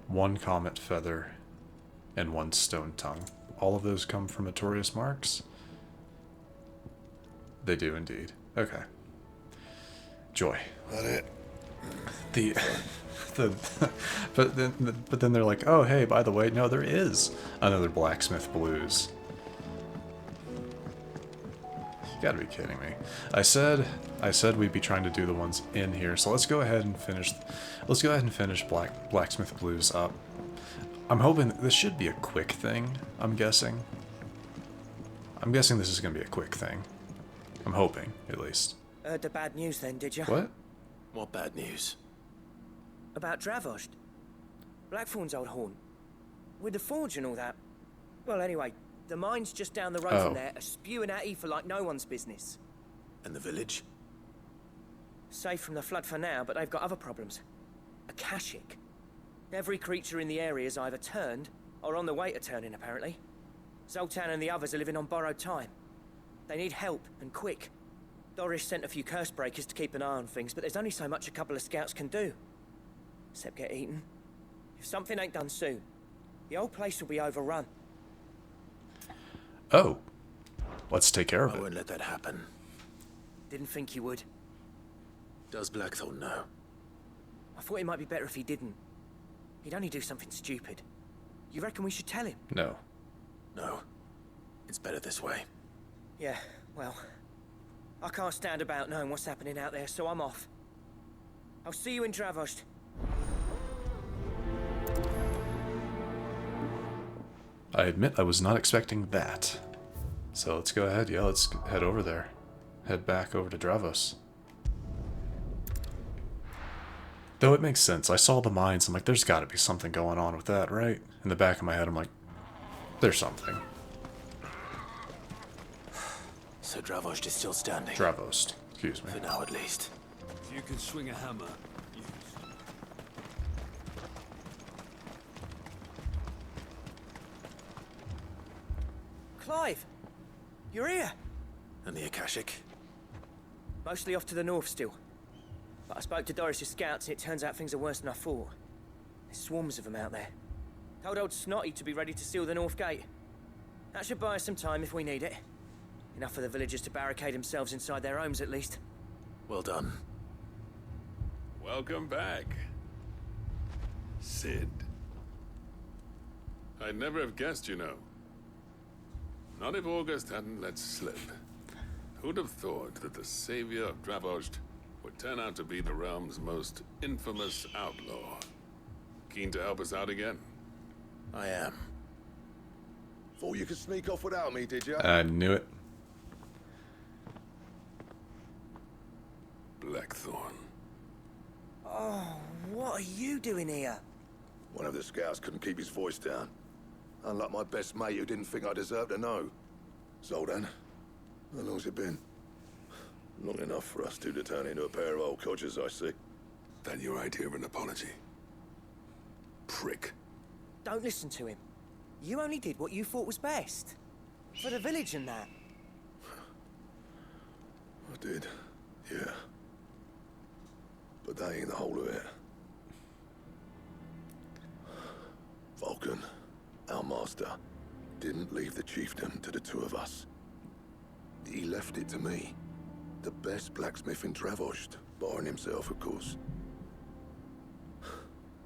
1 comet feather, and 1 stone tongue. All of those come from Notorious marks? They do indeed. Okay. Joy. That it? But then they're like, oh hey, by the way, no, there is another Blacksmith Blues. You gotta be kidding me. I said we'd be trying to do the ones in here, so let's go ahead and finish Blacksmith Blues up. I'm hoping this should be a quick thing, I'm guessing. This is gonna be a quick thing. I'm hoping, at least. Heard the bad news then, did you? What? What bad news? About Dravost. Blackthorn's old haunt. With the forge and all that. Well, anyway, the mines just down the road from there are spewing out ether like no one's business. And the village? Safe from the flood for now, but they've got other problems. Akashic. Every creature in the area is either turned, or on the way to turning, apparently. Zoltan and the others are living on borrowed time. They need help, and quick. Doris sent a few curse breakers to keep an eye on things, but there's only so much a couple of scouts can do. Except get eaten. If something ain't done soon, the old place will be overrun. Oh. Let's take care of it. I won't let that happen. Didn't think you would. Does Blackthorn know? I thought it might be better if he didn't. He'd only do something stupid. You reckon we should tell him? No. No. It's better this way. Yeah, well, I can't stand about knowing what's happening out there, so I'm off. I'll see you in Dravost. I admit I was not expecting that. So let's go ahead. Yeah, let's head over there. Head back over to Dravost. Though it makes sense. I saw the mines. I'm like, there's got to be something going on with that, right? In the back of my head, I'm like, there's something. So Dravost is still standing? Dravost. Excuse me. For now, at least. If you can swing a hammer, use. Clive! You're here! And the Akashic? Mostly off to the north still. But I spoke to Doris's scouts and it turns out things are worse than I thought. There's swarms of them out there. Told old Snotty to be ready to seal the north gate. That should buy us some time if we need it. Enough for the villagers to barricade themselves inside their homes at least. Well done. Welcome back, Sid. I'd never have guessed, you know. Not if August hadn't let slip. Who'd have thought that the savior of Dravost would turn out to be the realm's most infamous outlaw? Keen to help us out again? I am. Thought you could sneak off without me, did you? I knew it. Blackthorn. Oh, what are you doing here? One of the scouts couldn't keep his voice down. Unlike my best mate who didn't think I deserved to know. So then, how long's it been? Long enough for us two to turn into a pair of old codgers, I see. That your idea of an apology? Prick. Don't listen to him. You only did what you thought was best. For the village and that. I did, yeah. But that ain't the whole of it. Vulcan, our master, didn't leave the chiefdom to the two of us. He left it to me. The best blacksmith in Dravost, barring himself, of course.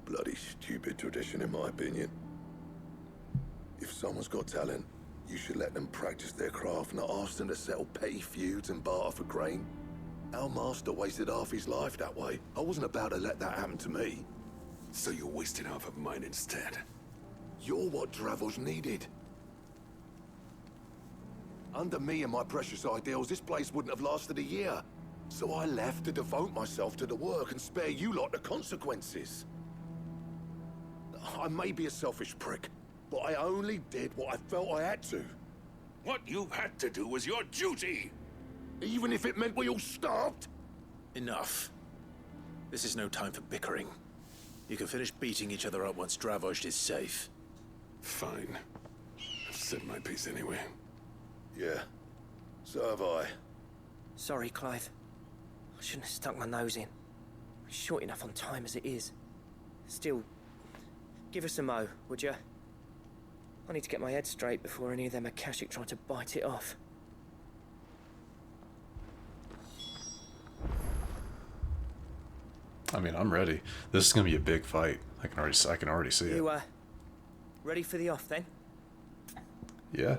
Bloody stupid tradition, in my opinion. If someone's got talent, you should let them practice their craft, not ask them to settle petty feuds and barter for grain. Our master wasted half his life that way. I wasn't about to let that happen to me. So you wasted half of mine instead. You're what Dravost needed. Under me and my precious ideals, this place wouldn't have lasted a year. So I left to devote myself to the work and spare you lot the consequences. I may be a selfish prick, but I only did what I felt I had to. What you had to do was your duty! Even if it meant we all starved? Enough. This is no time for bickering. You can finish beating each other up once Dravost is safe. Fine. I've said my piece anyway. Yeah. So have I. Sorry, Clive. I shouldn't have stuck my nose in. We're short enough on time as it is. Still, give us a mo, would you? I need to get my head straight before any of them Akashic try to bite it off. I mean, I'm ready. This is gonna be a big fight. I can already see it. You, ready for the off then? Yeah.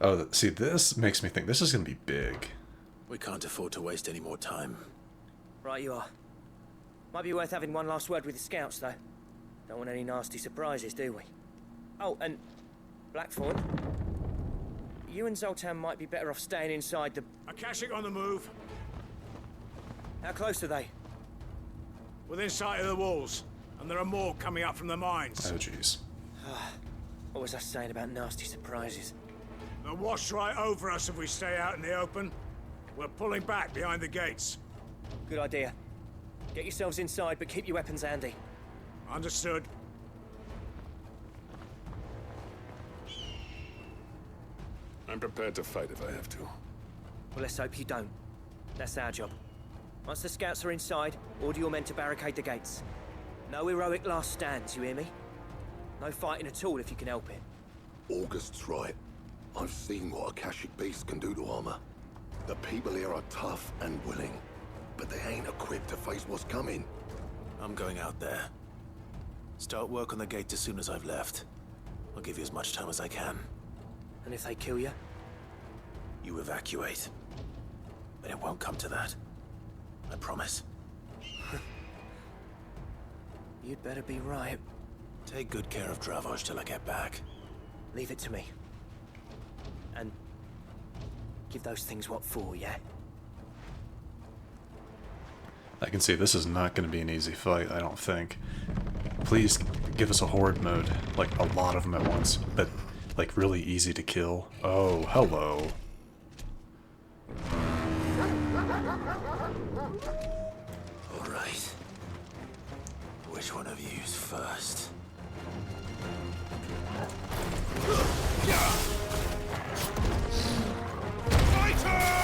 Oh, see, this makes me think this is gonna be big. We can't afford to waste any more time. Right you are. Might be worth having one last word with the scouts, though. Don't want any nasty surprises, do we? Oh, and Blackthorn, you and Zoltan might be better off staying inside the... Akashic on the move. How close are they? Within sight of the walls. And there are more coming up from the mines. Oh, jeez. What was I saying about nasty surprises? They'll wash right over us if we stay out in the open. We're pulling back behind the gates. Good idea. Get yourselves inside, but keep your weapons handy. Understood. I'm prepared to fight if I have to. Well, let's hope you don't. That's our job. Once the scouts are inside, order your men to barricade the gates. No heroic last stands, you hear me? No fighting at all if you can help it. August's right. I've seen what Akashic beasts can do to armor. The people here are tough and willing, but they ain't equipped to face what's coming. I'm going out there. Start work on the gate as soon as I've left. I'll give you as much time as I can. And if they kill you? You evacuate. But it won't come to that. I promise. You'd better be right. Take good care of Dravoj till I get back. Leave it to me. And give those things what for, yeah? I can see this is not going to be an easy fight, I don't think. Please give us a horde mode, like a lot of them at once, but like really easy to kill. Oh, hello. All right. Which one of you's first? My turn!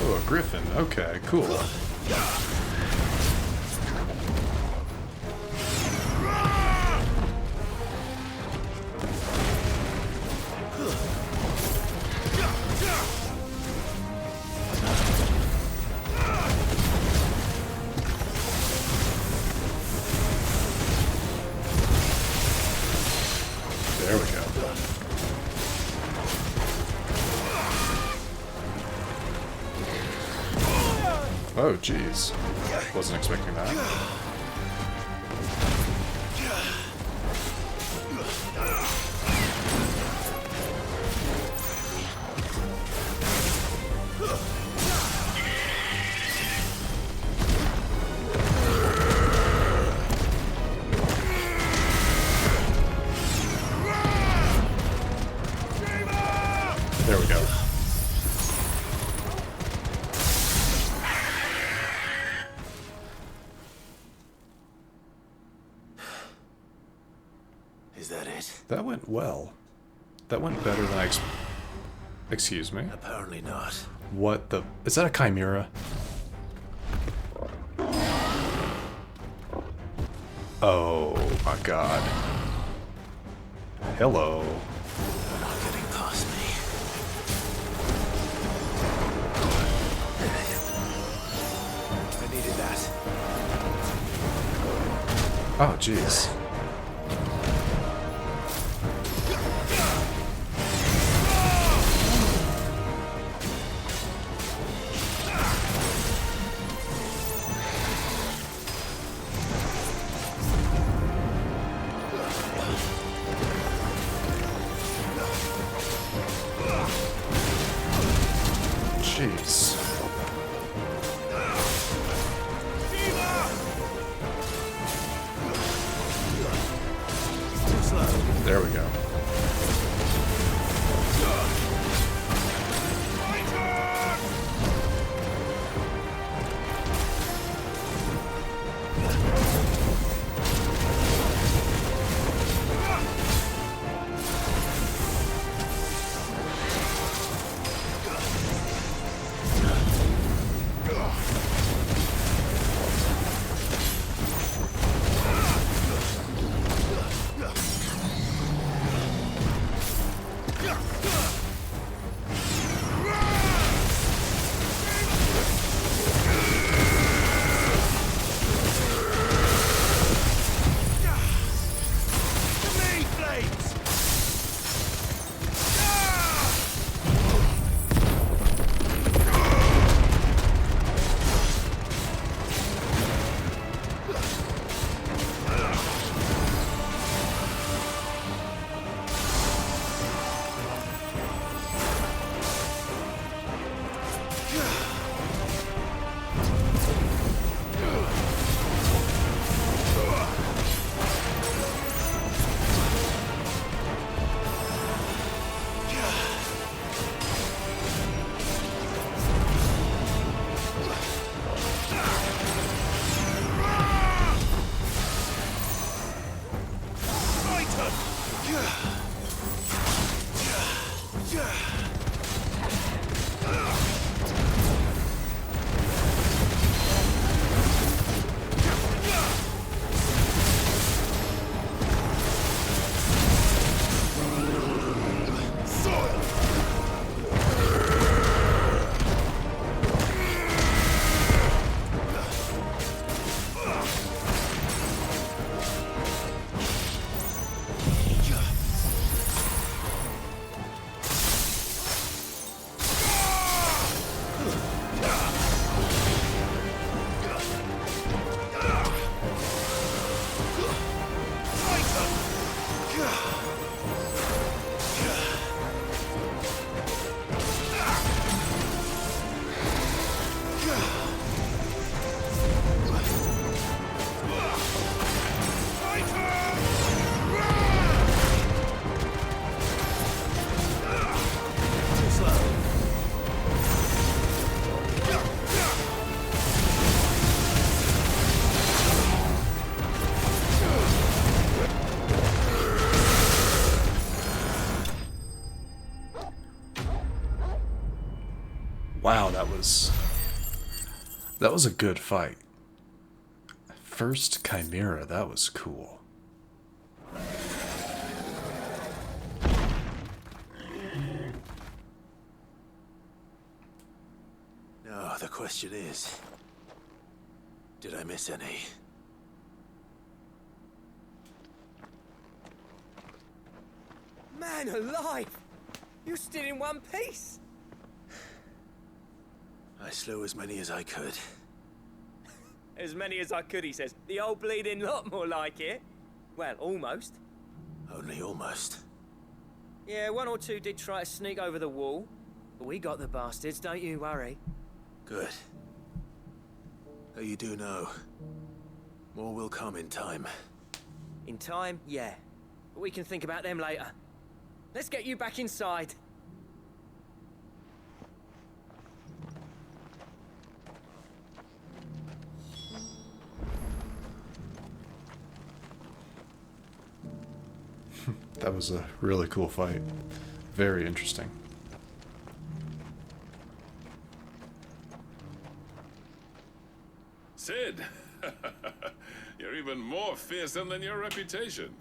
Oh, a griffin. Okay, cool. There we go. Oh, jeez. Wasn't expecting that. There we go. Is that it? That went well. That went better than I Excuse me? Apparently not. What the... Is that a chimera? Oh my god. Hello. You're not getting past me. I needed that. Oh, jeez. Jeez. was a good fight. First Chimera, that was cool. Now, the question is, did I miss any? Man alive! You're still in one piece! I slew as many as I could. As many as I could, he says. The old bleeding lot, more like it. Well, almost. Only almost. Yeah, one or two did try to sneak over the wall. But we got the bastards, don't you worry. Good. Though you do know, more will come in time. In time, yeah. But we can think about them later. Let's get you back inside. That was a really cool fight. Very interesting. Sid! You're even more fearsome than your reputation.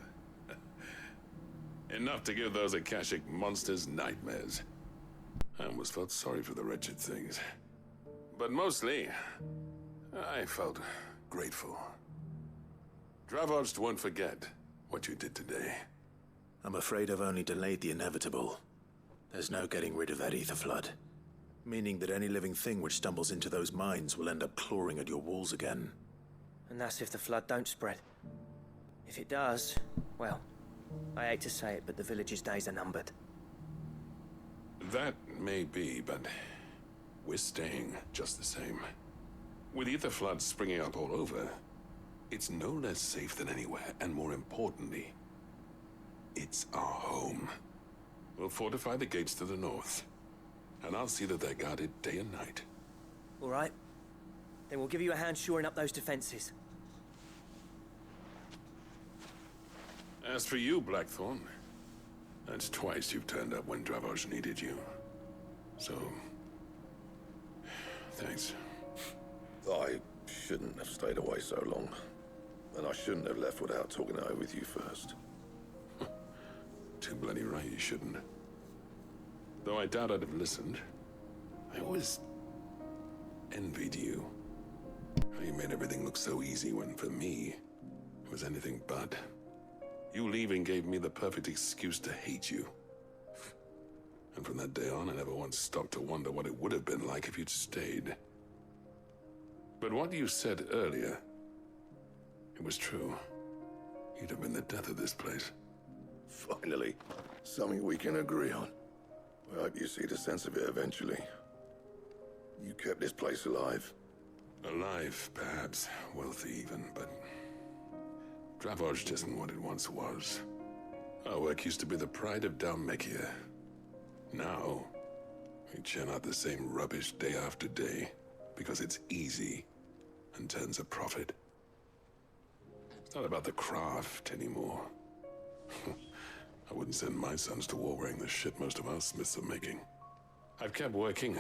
Enough to give those Akashic monsters nightmares. I almost felt sorry for the wretched things. But mostly, I felt grateful. Dravoged won't forget what you did today. I'm afraid I've only delayed the inevitable. There's no getting rid of that ether flood. Meaning that any living thing which stumbles into those mines will end up clawing at your walls again. And that's if the flood don't spread. If it does, well, I hate to say it, but the village's days are numbered. That may be, but we're staying just the same. With ether floods springing up all over, it's no less safe than anywhere, and more importantly, it's our home. We'll fortify the gates to the north, and I'll see that they're guarded day and night. All right. Then we'll give you a hand shoring up those defenses. As for you, Blackthorn, that's twice you've turned up when Dravoj needed you. So, thanks. I shouldn't have stayed away so long. And I shouldn't have left without talking it over with you first. Too bloody right you shouldn't. Though I doubt I'd have listened. I always envied you. How you made everything look so easy when, for me, it was anything but. You leaving gave me the perfect excuse to hate you. And from that day on, I never once stopped to wonder what it would have been like if you'd stayed. But what you said earlier, it was true. You'd have been the death of this place. Finally, something we can agree on. I hope you see the sense of it eventually. You kept this place alive. Alive, perhaps. Wealthy even, but Dravoj isn't what it once was. Our work used to be the pride of Dalmekia. Now, we churn out the same rubbish day after day because it's easy and turns a profit. It's not about the craft anymore. I wouldn't send my sons to war wearing the shit most of our smiths are making. I've kept working,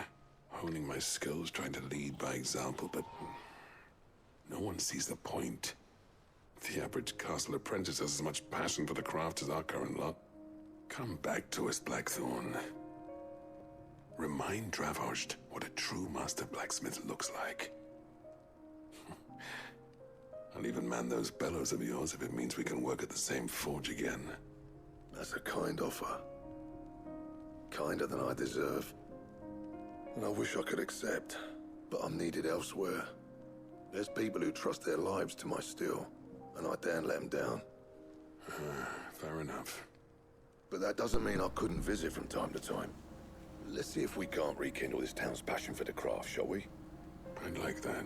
honing my skills, trying to lead by example, but no one sees the point. The average castle apprentice has as much passion for the craft as our current lot. Come back to us, Blackthorn. Remind Dravoj what a true master blacksmith looks like. I'll even man those bellows of yours if it means we can work at the same forge again. That's a kind offer. Kinder than I deserve. And I wish I could accept, but I'm needed elsewhere. There's people who trust their lives to my steel, and I daren't let them down. Fair enough. But that doesn't mean I couldn't visit from time to time. Let's see if we can't rekindle this town's passion for the craft, shall we? I'd like that.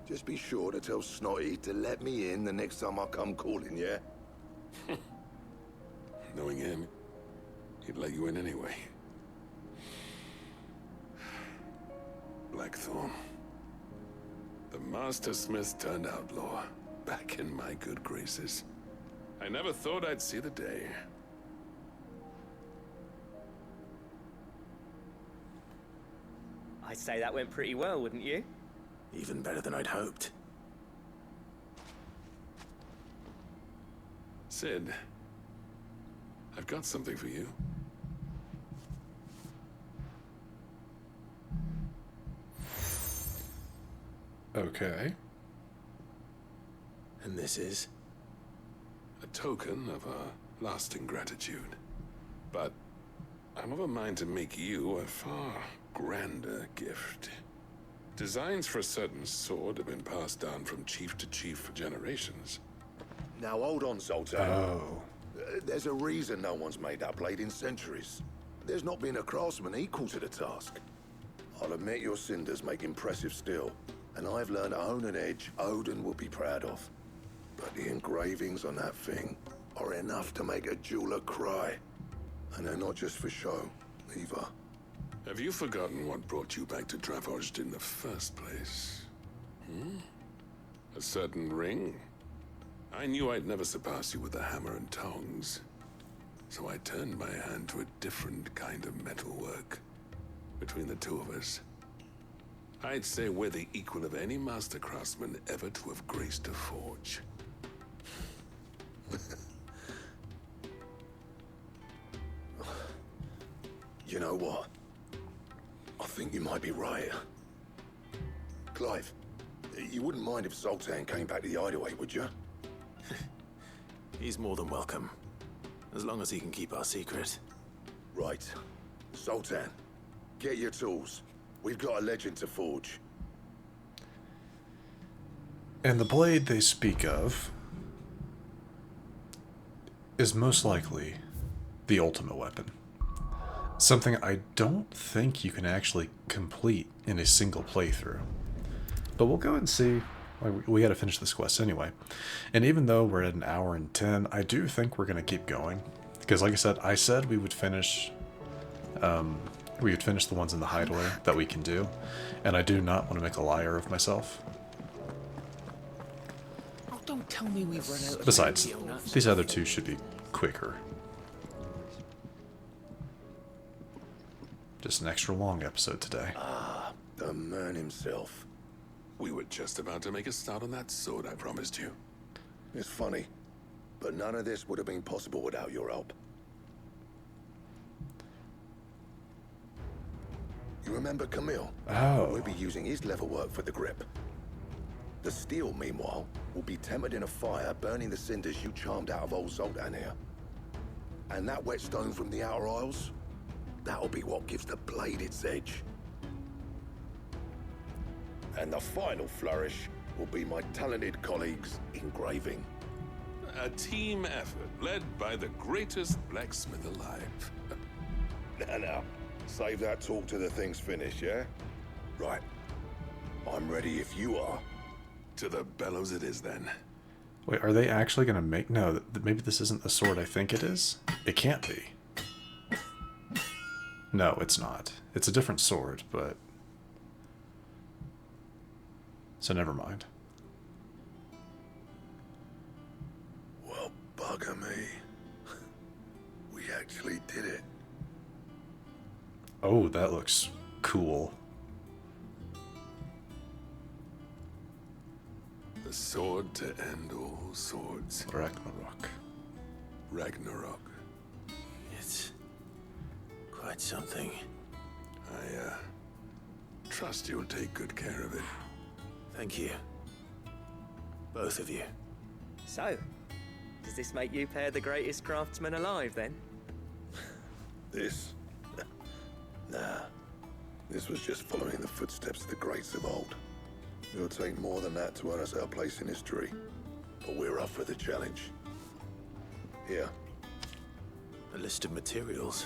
Just be sure to tell Snotty to let me in the next time I come calling, yeah? Knowing him, he'd let you in anyway. Blackthorn. The Master Smith turned outlaw, back in my good graces. I never thought I'd see the day. I I'd say that went pretty well, wouldn't you? Even better than I'd hoped. Sid, I've got something for you. Okay. And this is? A token of our lasting gratitude. But I'm of a mind to make you a far grander gift. Designs for a certain sword have been passed down from chief to chief for generations. Now hold on, Zoltan. Oh. There's a reason no one's made that blade in centuries. There's not been a craftsman equal to the task. I'll admit your cinders make impressive steel, and I've learned to own an edge Odin will be proud of. But the engravings on that thing are enough to make a jeweler cry. And they're not just for show, either. Have you forgotten what brought you back to Dravozd in the first place? A certain ring? I knew I'd never surpass you with a hammer and tongs. So I turned my hand to a different kind of metalwork. Between the two of us, I'd say we're the equal of any master craftsman ever to have graced a forge. You know what? I think you might be right. Clive, you wouldn't mind if Zoltan came back to the Hideaway, would you? He's more than welcome. As long as he can keep our secret. Right. Zoltan, get your tools. We've got a legend to forge. And the blade they speak of is most likely the ultimate weapon. Something I don't think you can actually complete in a single playthrough. But we'll go and see. We got to finish this quest anyway. And even though we're at an hour and 10, I do think we're going to keep going. Because like I said we would finish the ones in the hideaway that we can do. And I do not want to make a liar of myself. Oh, don't tell me we've run out of Besides, these other two should be quicker. Just an extra long episode today. Ah, the man himself. We were just about to make a start on that sword I promised you. It's funny, but none of this would have been possible without your help. You remember Camille? Oh. We'll be using his leatherwork for the grip. The steel, meanwhile, will be tempered in a fire, burning the cinders you charmed out of old Zoltan here. And that whetstone from the Outer Isles, that'll be what gives the blade its edge. And the final flourish will be my talented colleagues' engraving. A team effort led by the greatest blacksmith alive. Now, save that talk till the thing's finished, yeah? Right. I'm ready if you are. To the bellows it is then. Wait, are they actually going to make... No, maybe this isn't the sword I think it is? It can't be. No, it's not. It's a different sword, but... So never mind. Well, bugger me. We actually did it. Oh, that looks cool. The sword to end all swords. Ragnarok. Ragnarok. It's quite something. I trust you'll take good care of it. Thank you. Both of you. So, does this make you pair the greatest craftsman alive, then? This? Nah. This was just following the footsteps of the greats of old. It'll take more than that to earn us our place in history. But we're up for the challenge. Here. A list of materials.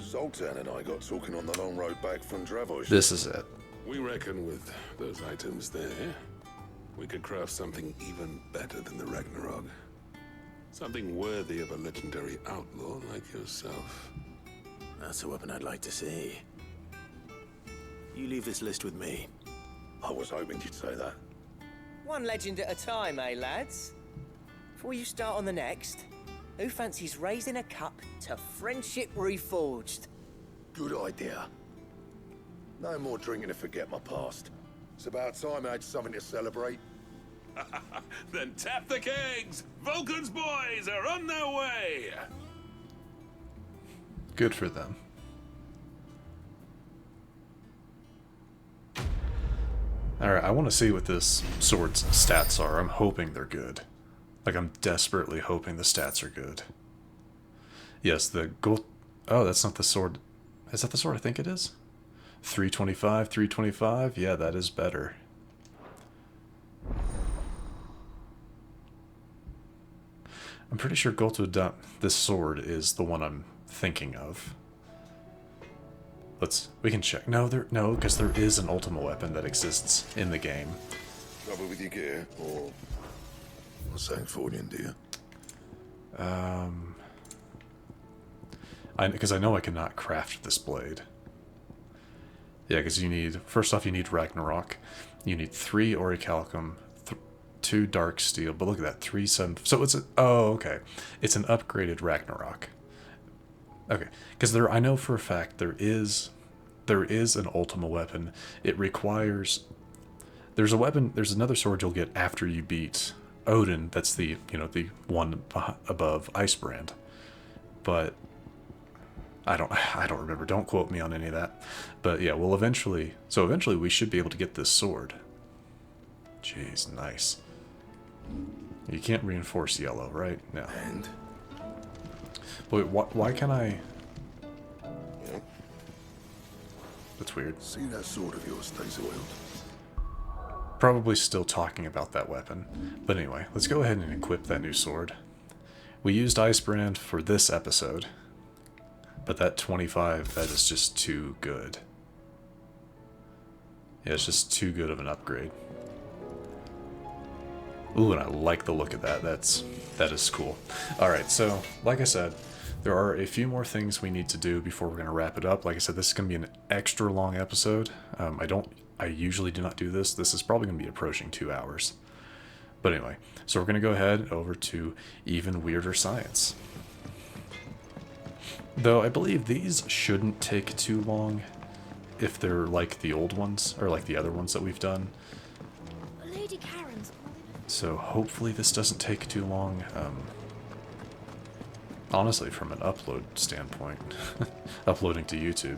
Zoltan and I got talking on the long road back from Dravozd. This is it. We reckon with those items there, we could craft something even better than the Ragnarok. Something worthy of a legendary outlaw like yourself. That's a weapon I'd like to see. You leave this list with me. I was hoping you'd say that. One legend at a time, eh, lads? Before you start on the next, who fancies raising a cup to friendship reforged? Good idea. No more drinking to forget my past. It's about time I had something to celebrate. Then tap the kegs! Vulcan's boys are on their way! Good for them. Alright, I want to see what this sword's stats are. I'm hoping they're good. Like, I'm desperately hoping the stats are good. Yes, the gold... Oh, that's not the sword. Is that the sword I think it is? 325, 325? Yeah, that is better. I'm pretty sure this sword is the one I'm thinking of. We can check. No, because there is an ultimate weapon that exists in the game. Trouble with your gear, or something for you, dear? Because I know I cannot craft this blade. Yeah, because first off, you need Ragnarok. You need 3 Orichalcum, 2 Dark Steel, but look at that, 3, 7... So it's okay. It's an upgraded Ragnarok. Okay, because I know for a fact there is an ultimate weapon. It requires... There's another sword you'll get after you beat Odin, that's the one above Icebrand. But... I don't remember. Don't quote me on any of that. But yeah, we'll eventually we should be able to get this sword. Jeez, nice. You can't reinforce yellow, right? No. And? Wait, why can't I... Yeah. That's weird. See that sword of yours stays oiled? Probably still talking about that weapon. But anyway, let's go ahead and equip that new sword. We used Icebrand for this episode. But that 25, that is just too good. Yeah, it's just too good of an upgrade. Ooh, and I like the look of that. That is cool. Alright, so, like I said, there are a few more things we need to do before we're going to wrap it up. Like I said, this is going to be an extra long episode. I usually do not do this. This is probably going to be approaching 2 hours. But anyway, so we're going to go ahead over to Even Weirder Science. Though I believe these shouldn't take too long if they're like the old ones, or like the other ones that we've done. Lady Karen's calling. So hopefully this doesn't take too long. Honestly, from an upload standpoint. Uploading to YouTube,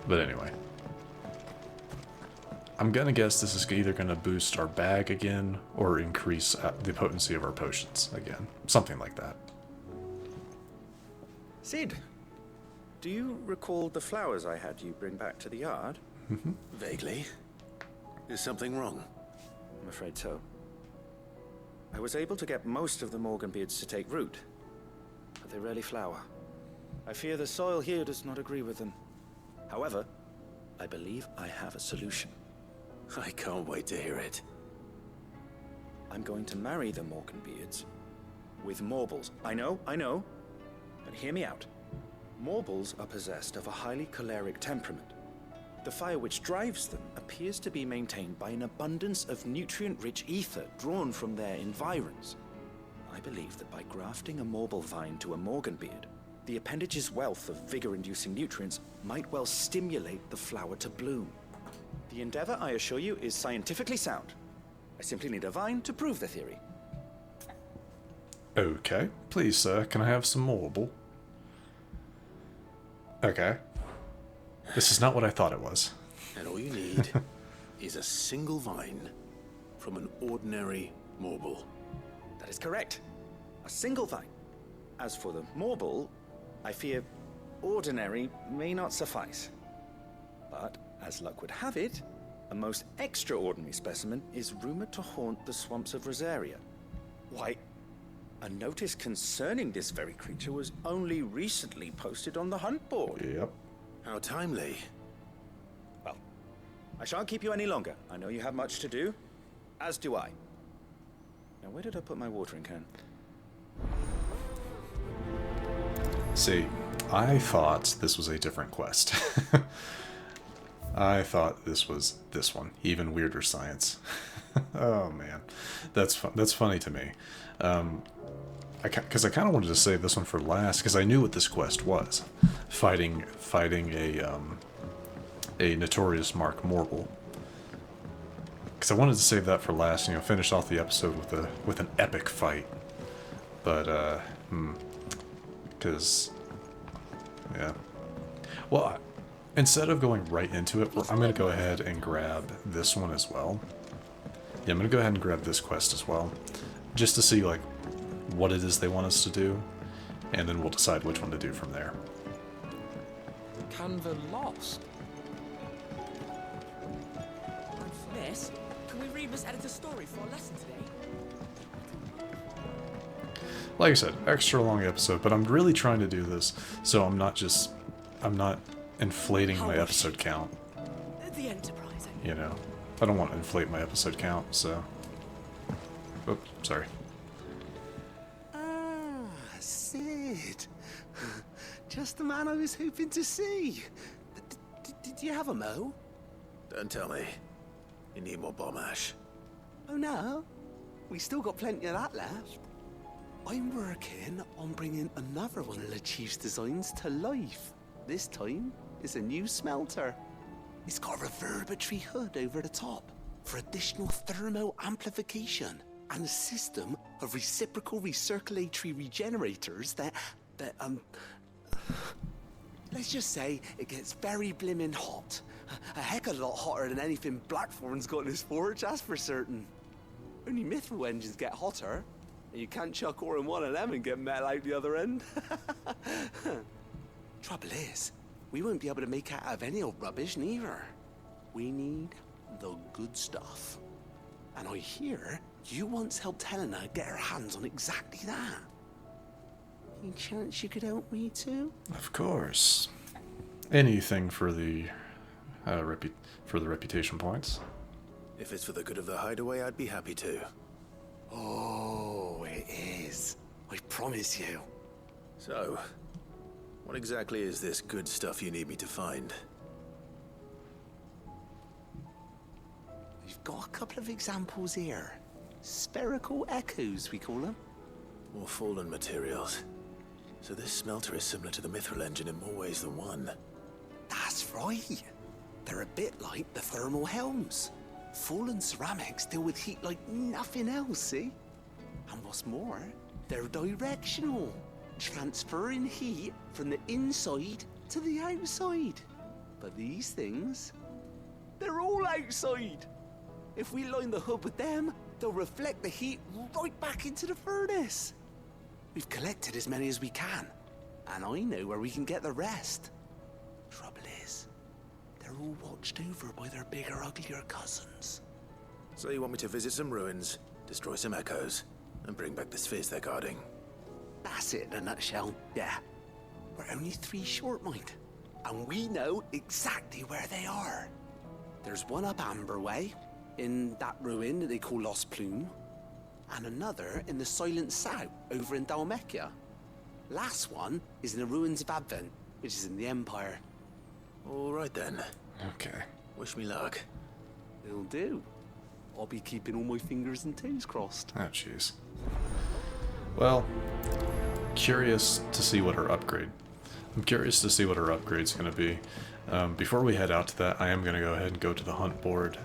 But anyway. I'm gonna guess this is either gonna boost our bag again, or increase the potency of our potions again. Something like that. Sid, do you recall the flowers I had you bring back to the yard? Vaguely. Is something wrong? I'm afraid so. I was able to get most of the Morganbeards to take root, but they rarely flower. I fear the soil here does not agree with them. However, I believe I have a solution. I can't wait to hear it. I'm going to marry the Morganbeards with Morbles. I know. But hear me out. Morbles are possessed of a highly choleric temperament. The fire which drives them appears to be maintained by an abundance of nutrient-rich ether drawn from their environs. I believe that by grafting a Morble vine to a Morganbeard, the appendage's wealth of vigor-inducing nutrients might well stimulate the flower to bloom. The endeavor, I assure you, is scientifically sound. I simply need a vine to prove the theory. Okay. Please, sir, can I have some Morble? Okay. This is not what I thought it was. And all you need is a single vine from an ordinary Morble. That is correct. A single vine. As for the Morble, I fear ordinary may not suffice. But, as luck would have it, a most extraordinary specimen is rumored to haunt the swamps of Rosaria. Why, a notice concerning this very creature was only recently posted on the hunt board. Yep. How timely. Well, I shan't keep you any longer. I know you have much to do, as do I. Now, where did I put my watering can? See, I thought this was a different quest. I thought this was this one, Even Weirder Science. Oh man, that's funny to me. Because I kind of wanted to save this one for last, because I knew what this quest was, fighting a a Notorious Mark Morble. Because I wanted to save that for last, you know, finish off the episode with an epic fight. But, because, yeah. Well, instead of going right into it, I'm going to go ahead and grab this one as well. Yeah, I'm going to go ahead and grab this quest as well. Just to see, like, what it is they want us to do. And then we'll decide which one to do from there. Canva lost. Miss, can we read Miss Editor's story for a lesson today? Like I said, extra long episode, but I'm really trying to do this so I'm not inflating my episode count. The Enterprise, I mean. You know, I don't want to inflate my episode count, so. Oops, sorry. Ah, Sid. Just the man I was hoping to see. Did you have a mo? Don't tell me. You need more bomb ash. Oh no, we still got plenty of that left. I'm working on bringing another one of the Chief's designs to life. This time, it's a new smelter. It's got a reverberatory hood over the top for additional thermo amplification and a system of reciprocal recirculatory regenerators that let's just say it gets very blimmin' hot. A heck of a lot hotter than anything Blackthorn's got in his forge, that's for certain. Only mithril engines get hotter, and you can't chuck ore in one of them and get metal out the other end. Trouble is, we won't be able to make out of any old rubbish neither. We need the good stuff. And I hear you once helped Helena get her hands on exactly that. Any chance you could help me too? Of course. Anything for the reputation points. If it's for the good of the hideaway, I'd be happy to. Oh, it is. I promise you. So, what exactly is this good stuff you need me to find? We've got a couple of examples here. Spherical echoes, we call them. More fallen materials. So this smelter is similar to the mithril engine in more ways than one. That's right. They're a bit like the thermal helms. Fallen ceramics deal with heat like nothing else, see? And what's more, they're directional, transferring heat from the inside to the outside. But these things, they're all outside. If we line the hood with them, they'll reflect the heat right back into the furnace. We've collected as many as we can, and I know where we can get the rest. Trouble is, they're all watched over by their bigger, uglier cousins. So you want me to visit some ruins, destroy some echoes, and bring back the spheres they're guarding? That's it in a nutshell, yeah. We're only 3 short, mind, and we know exactly where they are. There's one up Amber Way, in that ruin that they call Lost Plume, and another in the Silent South, over in Dalmekia. Last one is in the ruins of Advent, which is in the Empire. All right then. Okay. Wish me luck. It'll do. I'll be keeping all my fingers and toes crossed. Oh, jeez. Well, curious to see what her upgrade. I'm curious to see what her upgrade's going to be. Before we head out to that, I am going to go ahead and go to the hunt board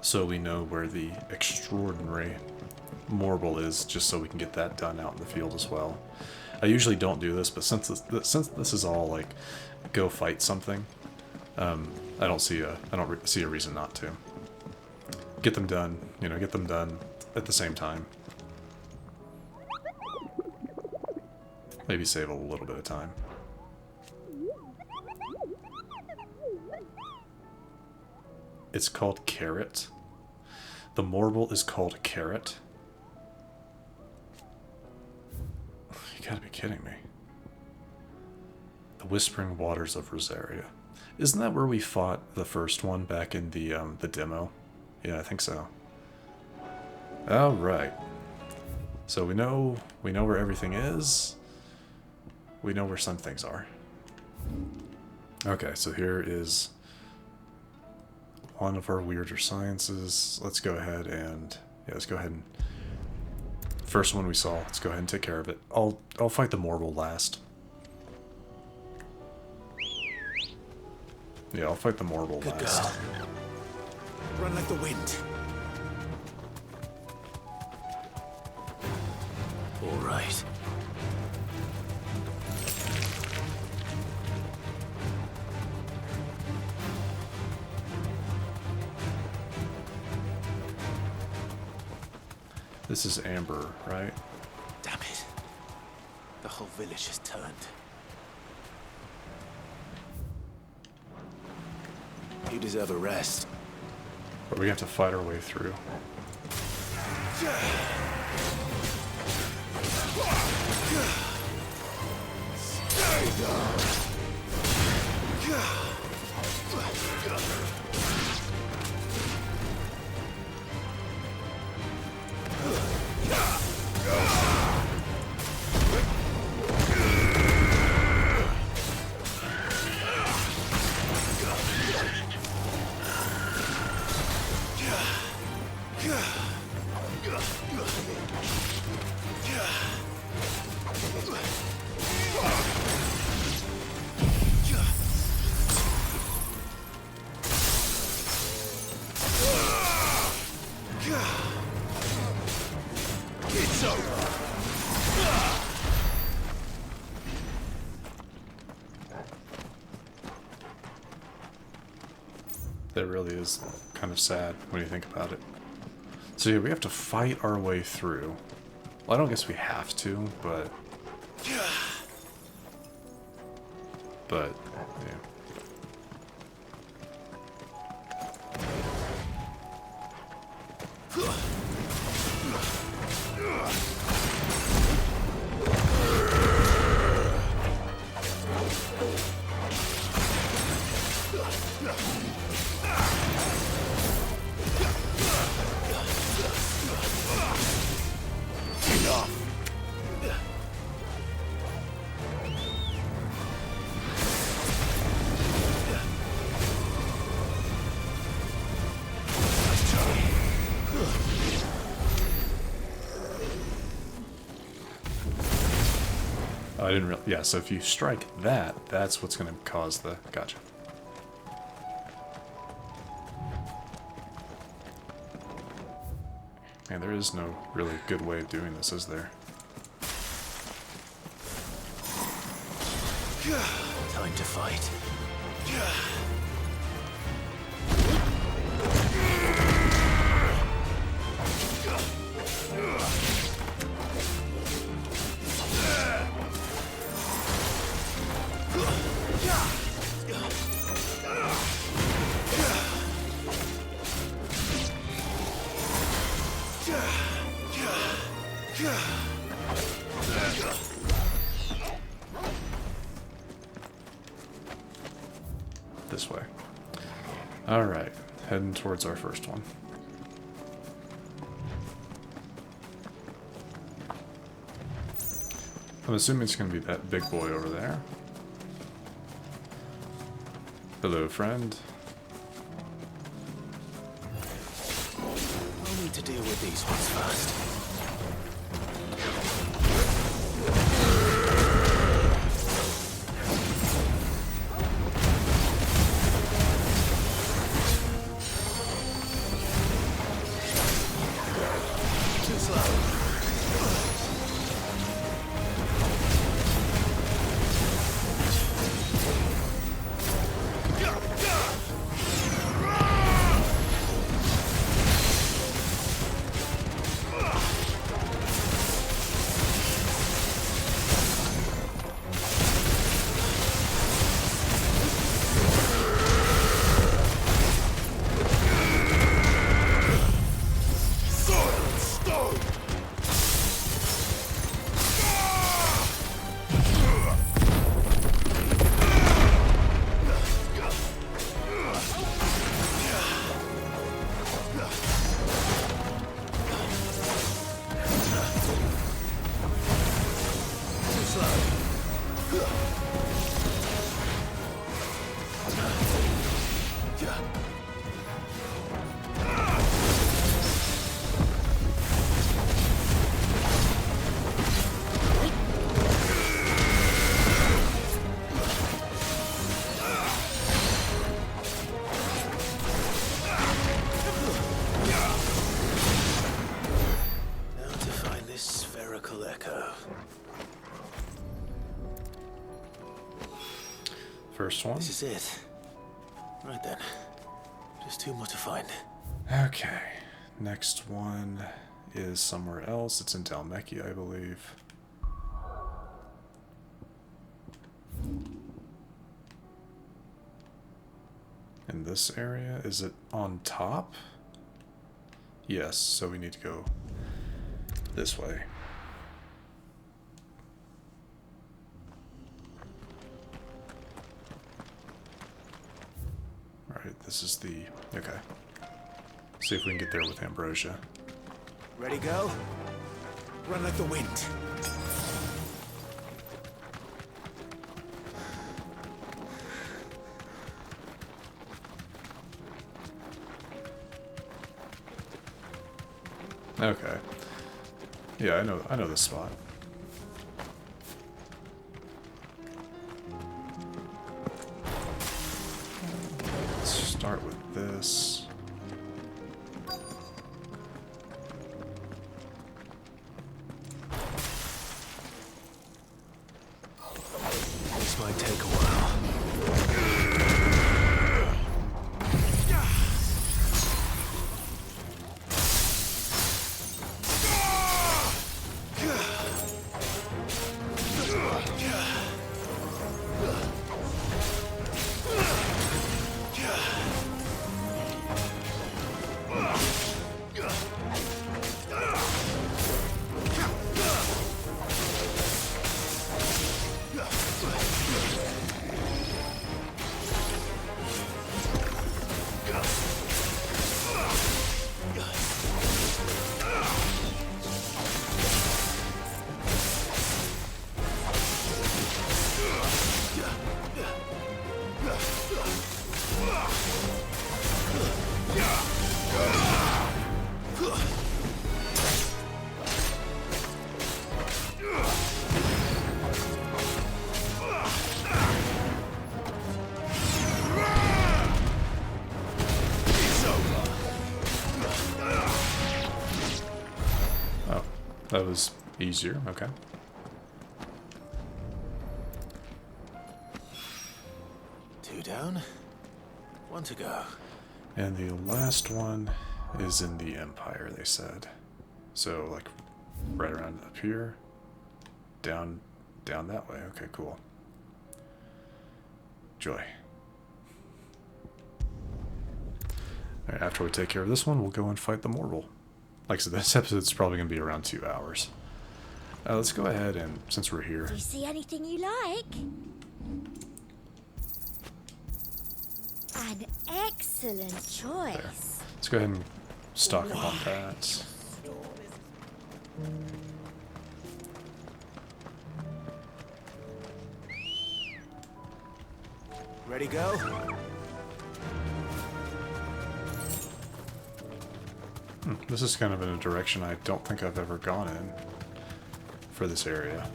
so we know where the extraordinary Morble is, just so we can get that done out in the field as well. I usually don't do this, but since this is all like go fight something, I don't see a reason not to. Get them done, you know, get them done at the same time. Maybe save a little bit of time. It's called Carrot. The Morble is called Carrot. You gotta be kidding me. The Whispering Waters of Rosaria. Isn't that where we fought the first one back in the demo? Yeah, I think so. All right. So we know where everything is. We know where some things are. Okay, so here is one of our weirder sciences. Let's go ahead and first one we saw. Let's go ahead and take care of it. I'll fight the Morble last. Yeah, I'll fight the Morble Good last. girl. Run like the wind. All right. This is Amber, right? Damn it. The whole village has turned. You deserve a rest. But we have to fight our way through. Stay down. It's over. That really is kind of sad when you think about it. So yeah, we have to fight our way through. Well, I don't guess we have to, but... But, yeah. I didn't really... Yeah, so if you strike that, that's what's going to cause the... Gotcha. Man, there is no really good way of doing this, is there? Time to fight. This way. Alright, heading towards our first one. I'm assuming it's going to be that big boy over there. Hello, friend. I'll need to deal with these ones first. first one. This is it. Right then. Just two more to find. Okay. Next one is somewhere else. It's in Dalmeki, I believe. In this area? Is it on top? Yes, so we need to go this way. Alright, this is the... okay. See if we can get there with Ambrosia. Ready, go? Run like the wind. Okay. Yeah, I know this spot. Let's start with this. This might take a while. That was easier, okay. Two down, one to go. And the last one is in the Empire, they said. So, like, right around up here. Down that way. Okay, cool. Joy. Alright, after we take care of this one, we'll go and fight the mortal. Like I said, this episode's probably going to be around 2 hours. Let's go ahead and, since we're here... Do you see anything you like? An excellent choice. There. Let's go ahead and stock up on that. Ready, go? This is kind of in a direction I don't think I've ever gone in for this area.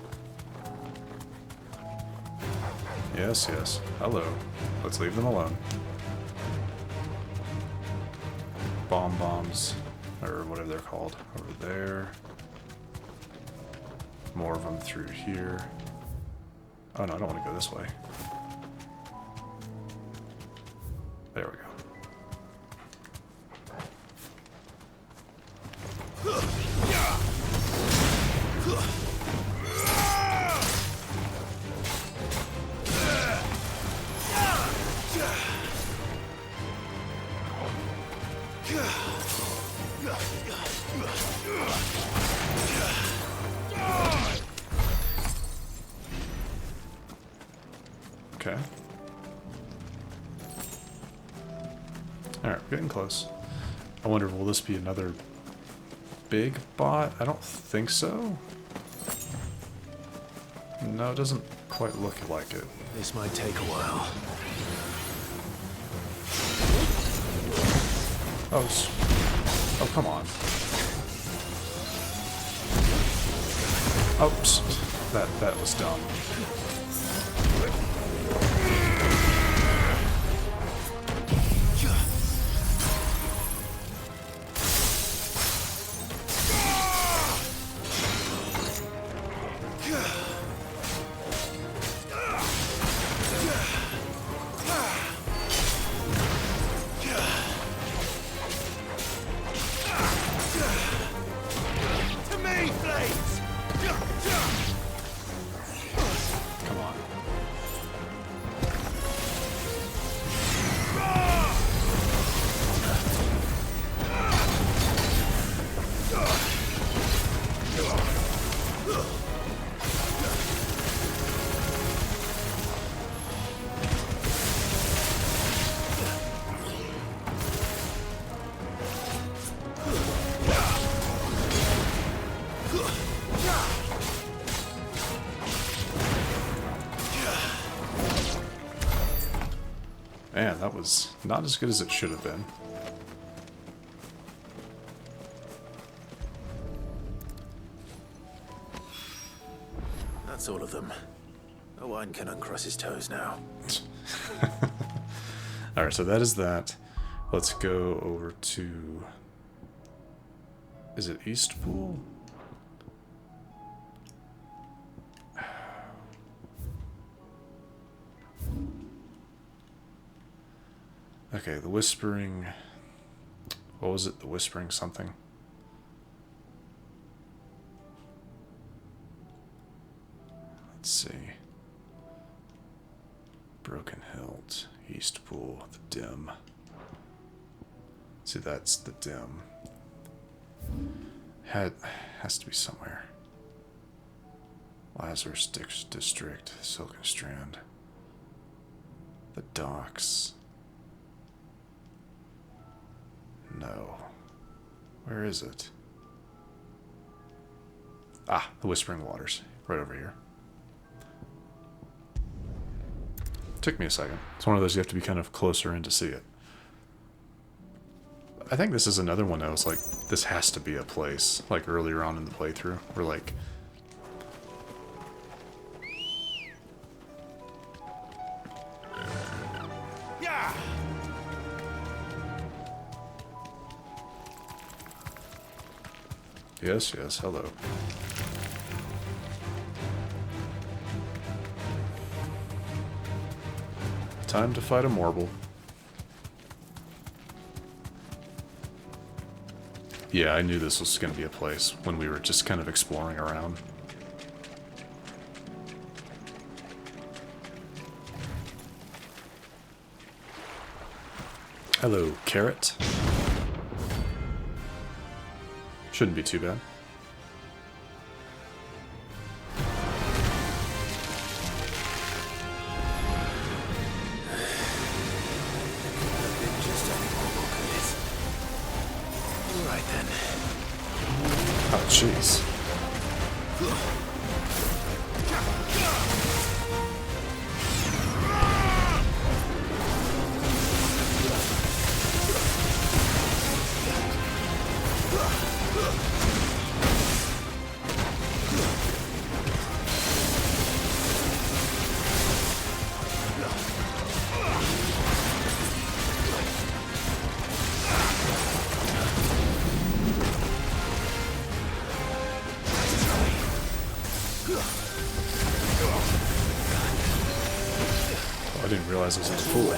Yes, yes. Hello. Let's leave them alone. Bombs, or whatever they're called, over there. More of them through here. Oh no, I don't want to go this way. There we go. Okay. Alright, we're getting close. I wonder, will this be another big bot? I don't think so. No, it doesn't quite look like it. This might take a while. Oh, come on. Oops. That was dumb. Come on. Man, that was not as good as it should have been. That's all of them. Owen can uncross his toes now. Alright, so that is that. Let's go over to... Is it Eastpool? Okay, the Whispering... What was it? The Whispering something? Let's see. Broken Hilt, Eastpool, the Dim. See, that's the Dim. Has to be somewhere. Lazarus District, Silken Strand. The Docks. No. Where is it? Ah, the Whispering Waters. Right over here. Took me a second. It's one of those you have to be kind of closer in to see it. I think this is another one that was like, this has to be a place, like earlier on in the playthrough, where like... Yeah. Yes, yes, hello. Time to fight a Morble. Yeah, I knew this was going to be a place when we were just kind of exploring around. Hello, Carrot. Shouldn't be too bad. Oh, jeez. I didn't realize I was in the pool.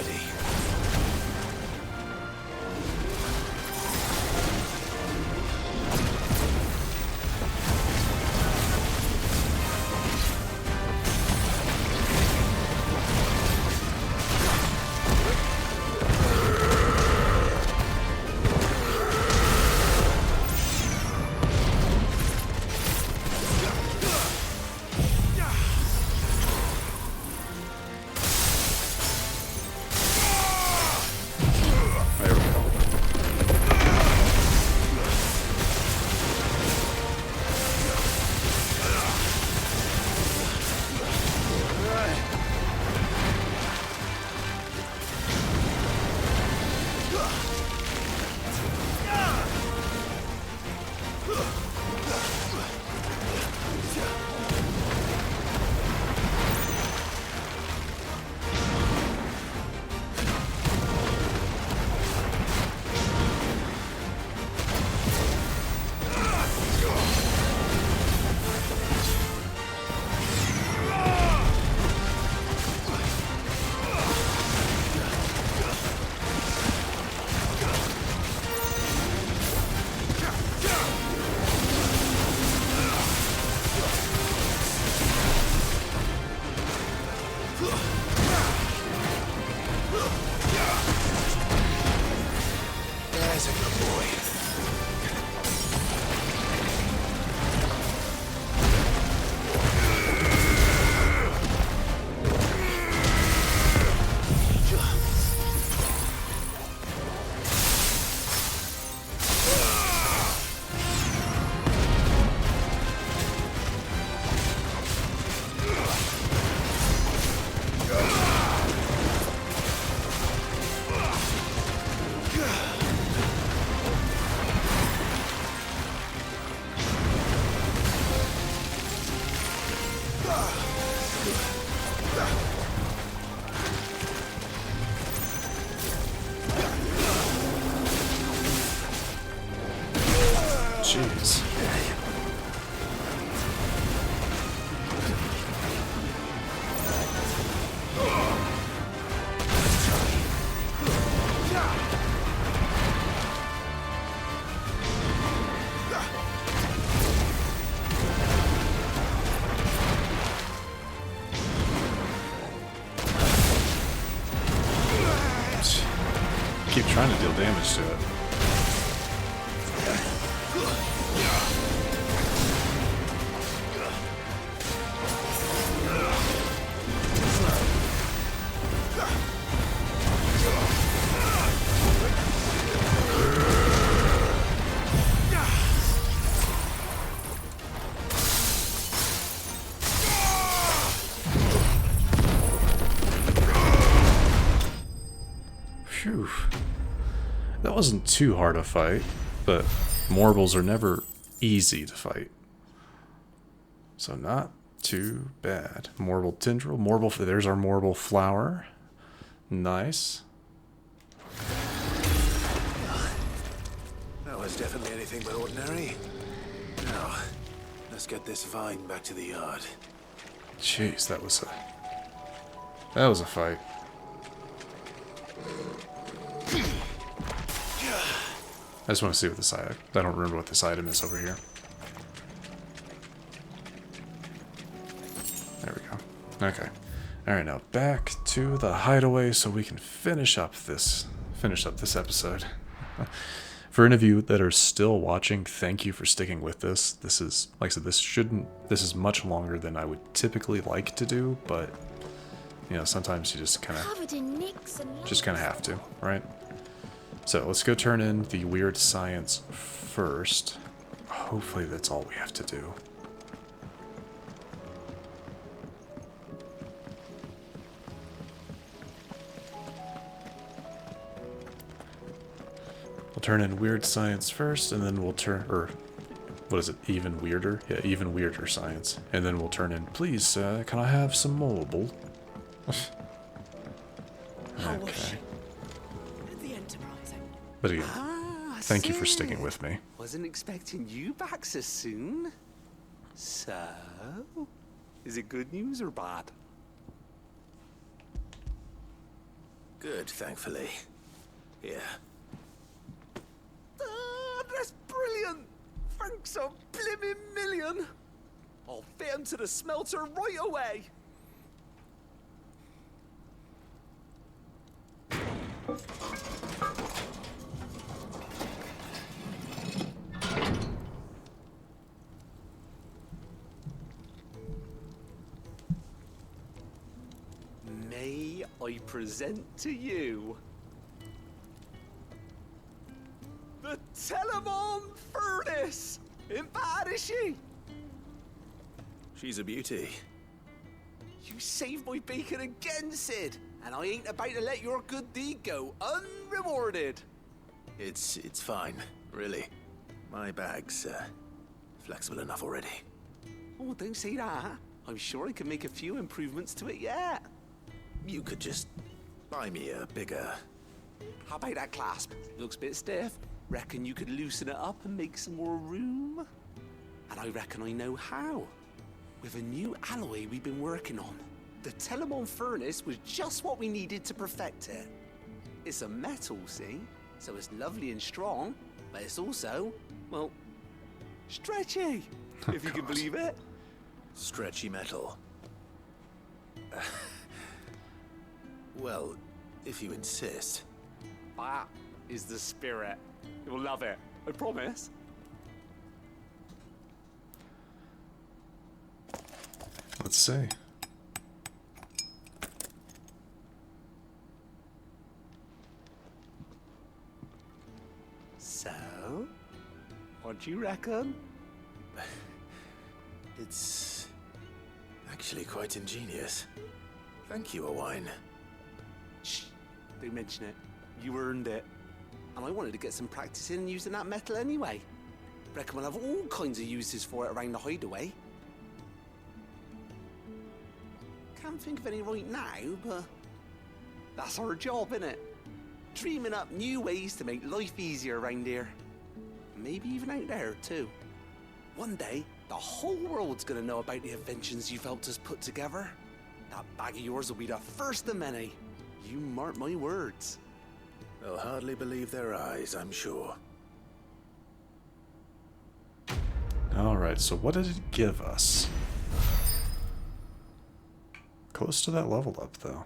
Jeez. Keep trying to deal damage to it. Phew. That wasn't too hard a fight, but Morbles are never easy to fight. So not too bad. Morble Tendril. There's our Morble Flower. Nice. That was definitely anything but ordinary. Now, let's get this vine back to the yard. Jeez, that was a fight. I just want to see what this item. I don't remember what this item is over here. There we go. Okay. All right, now back to the hideaway so we can finish up this episode. For any of you that are still watching, thank you for sticking with this. This is, like I said, this is much longer than I would typically like to do, but you know, sometimes you just kind of have to, right? So let's go turn in the weird science first. Hopefully that's all we have to do. We'll turn in weird science first, and then we'll turn, or what is it, even weirder? Yeah, even weirder science. And then we'll turn in, please, can I have some mobile? Okay. But again, thank you for sticking with me. Wasn't expecting you back so soon. So, is it good news or bad? Good, thankfully. Yeah. That's brilliant! Thanks a blimmin' million! I'll fit 'em to the smelter right away! May I present to you the Telemon Furnace! Ain't bad, is she? She's a beauty. You saved my bacon again, Sid, and I ain't about to let your good deed go unrewarded. It's fine, really. My bag's flexible enough already. Oh, don't say that. I'm sure I can make a few improvements to it yet. You could just buy me a bigger... How about that clasp? Looks a bit stiff. Reckon you could loosen it up and make some more room? And I reckon I know how. With a new alloy we've been working on. The Telemon Furnace was just what we needed to perfect it. It's a metal, see? So it's lovely and strong, but it's also, well, stretchy, if you can believe it. Stretchy metal. Well, if you insist. That is the spirit. You'll love it, I promise. Let's see. So, what do you reckon? It's actually quite ingenious. Thank you, Owain. Shh, don't mention it. You earned it. And I wanted to get some practice in using that metal anyway. Reckon we'll have all kinds of uses for it around the hideaway. Can't think of any right now, but that's our job, innit? Dreaming up new ways to make life easier around here. maybe even out there, too. One day, the whole world's gonna know about the inventions you've helped us put together. That bag of yours will be the first of many. You mark my words. They'll hardly believe their eyes, I'm sure. Alright, so what did it give us? Close to that level up, though.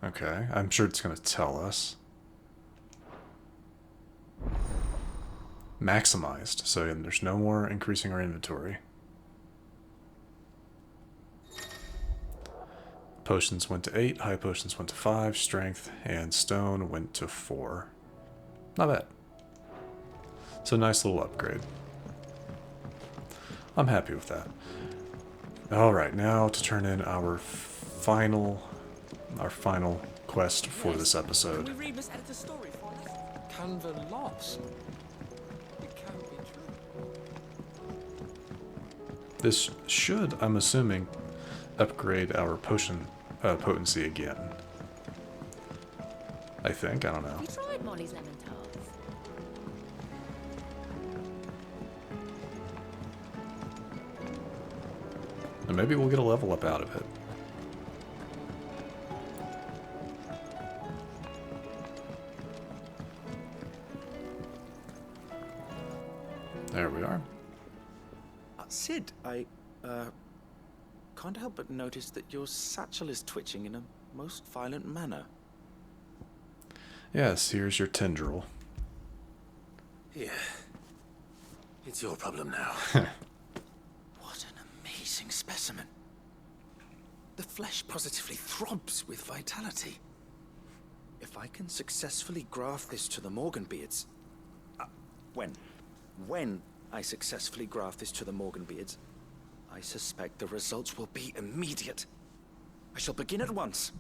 Okay, I'm sure it's going to tell us. Maximized, so again, there's no more increasing our inventory. Potions went to 8, high potions went to 5, strength and stone went to 4. Not bad. So nice little upgrade. I'm happy with that. Alright, now to turn in our final quest for this episode. Can we read Miss Editor's story for us? Canva lost. It can't be true. This should, I'm assuming, upgrade our potion potency again. I think, I don't know. Have you tried Molly's lemon tarts? And maybe we'll get a level up out of it. There we are. Sid, I can't help but notice that your satchel is twitching in a most violent manner. Yes, here's your tendril. Yeah. It's your problem now. What an amazing specimen. The flesh positively throbs with vitality. If I can successfully graft this to the Morganbeards... When I successfully graft this to the Morganbeards, I suspect the results will be immediate. I shall begin at once.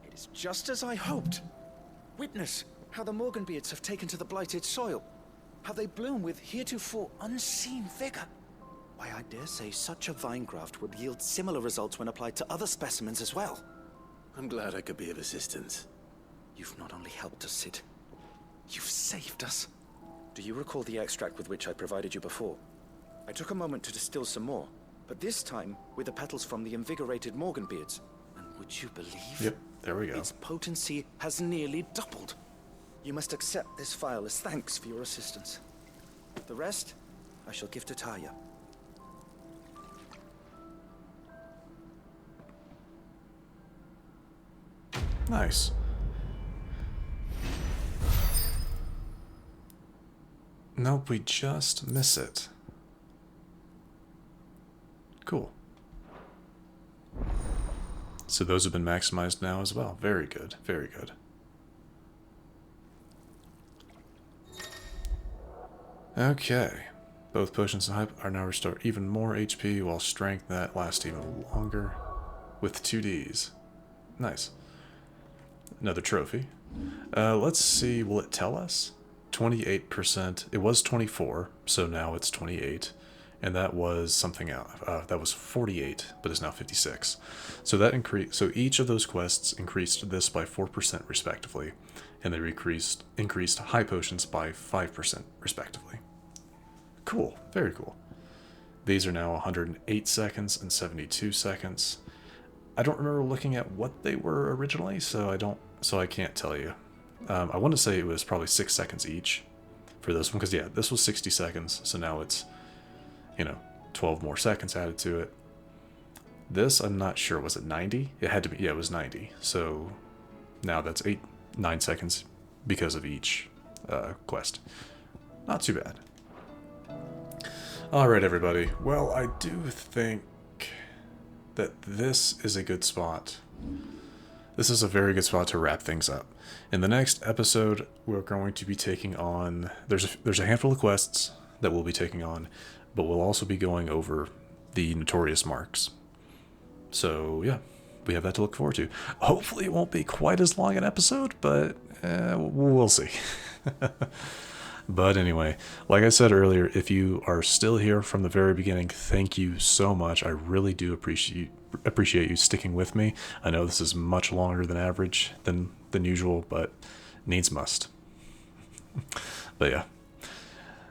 It is just as I hoped. Witness how the Morganbeards have taken to the blighted soil. How they bloom with heretofore unseen vigor. Why, I dare say such a vine graft would yield similar results when applied to other specimens as well. I'm glad I could be of assistance. You've not only helped us, Sid, you've saved us. Do you recall the extract with which I provided you before? I took a moment to distill some more, but this time with the petals from the invigorated Morganbeards. And would you believe? Yep, there we go. Its potency has nearly doubled. You must accept this file as thanks for your assistance. The rest, I shall give to Taya. Nice. Nope, we just miss it. Cool. So those have been maximized now as well. Very good, very good. Okay. Both potions and hype are now restored even more HP, while strength that lasts even longer with 2Ds. Nice. Another trophy. Let's see, will it tell us? 28%. It was 24, so now it's 28. And that was something else. That was 48, but is now 56. So that increased. So each of those quests increased this by 4% respectively, and they increased high potions by 5% respectively. Cool, very cool. These are now 108 seconds and 72 seconds. I don't remember looking at what they were originally, so I can't tell you. I want to say it was probably 6 seconds each for this one, because yeah, this was 60 seconds, so now it's, 12 more seconds added to it. This, I'm not sure, was it 90? It had to be, yeah, it was 90. So now that's 9 seconds because of each quest. Not too bad. Alright, everybody. Well, I do think that this is a good spot. This is a very good spot to wrap things up. In the next episode, we're going to be taking on... There's a handful of quests that we'll be taking on, but we'll also be going over the Notorious marks. So yeah, we have that to look forward to. Hopefully it won't be quite as long an episode, but we'll see. But anyway, like I said earlier, if you are still here from the very beginning, thank you so much. I really do appreciate you sticking with me. I know this is much longer than average than usual, but needs must. But yeah.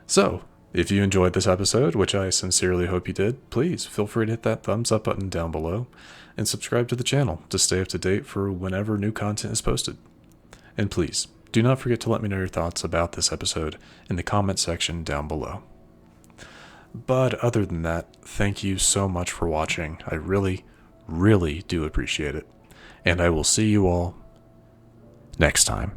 So, if you enjoyed this episode, which I sincerely hope you did, please feel free to hit that thumbs up button down below and subscribe to the channel to stay up to date for whenever new content is posted. And please, do not forget to let me know your thoughts about this episode in the comment section down below. But other than that, thank you so much for watching. I really, really do appreciate it. And I will see you all next time.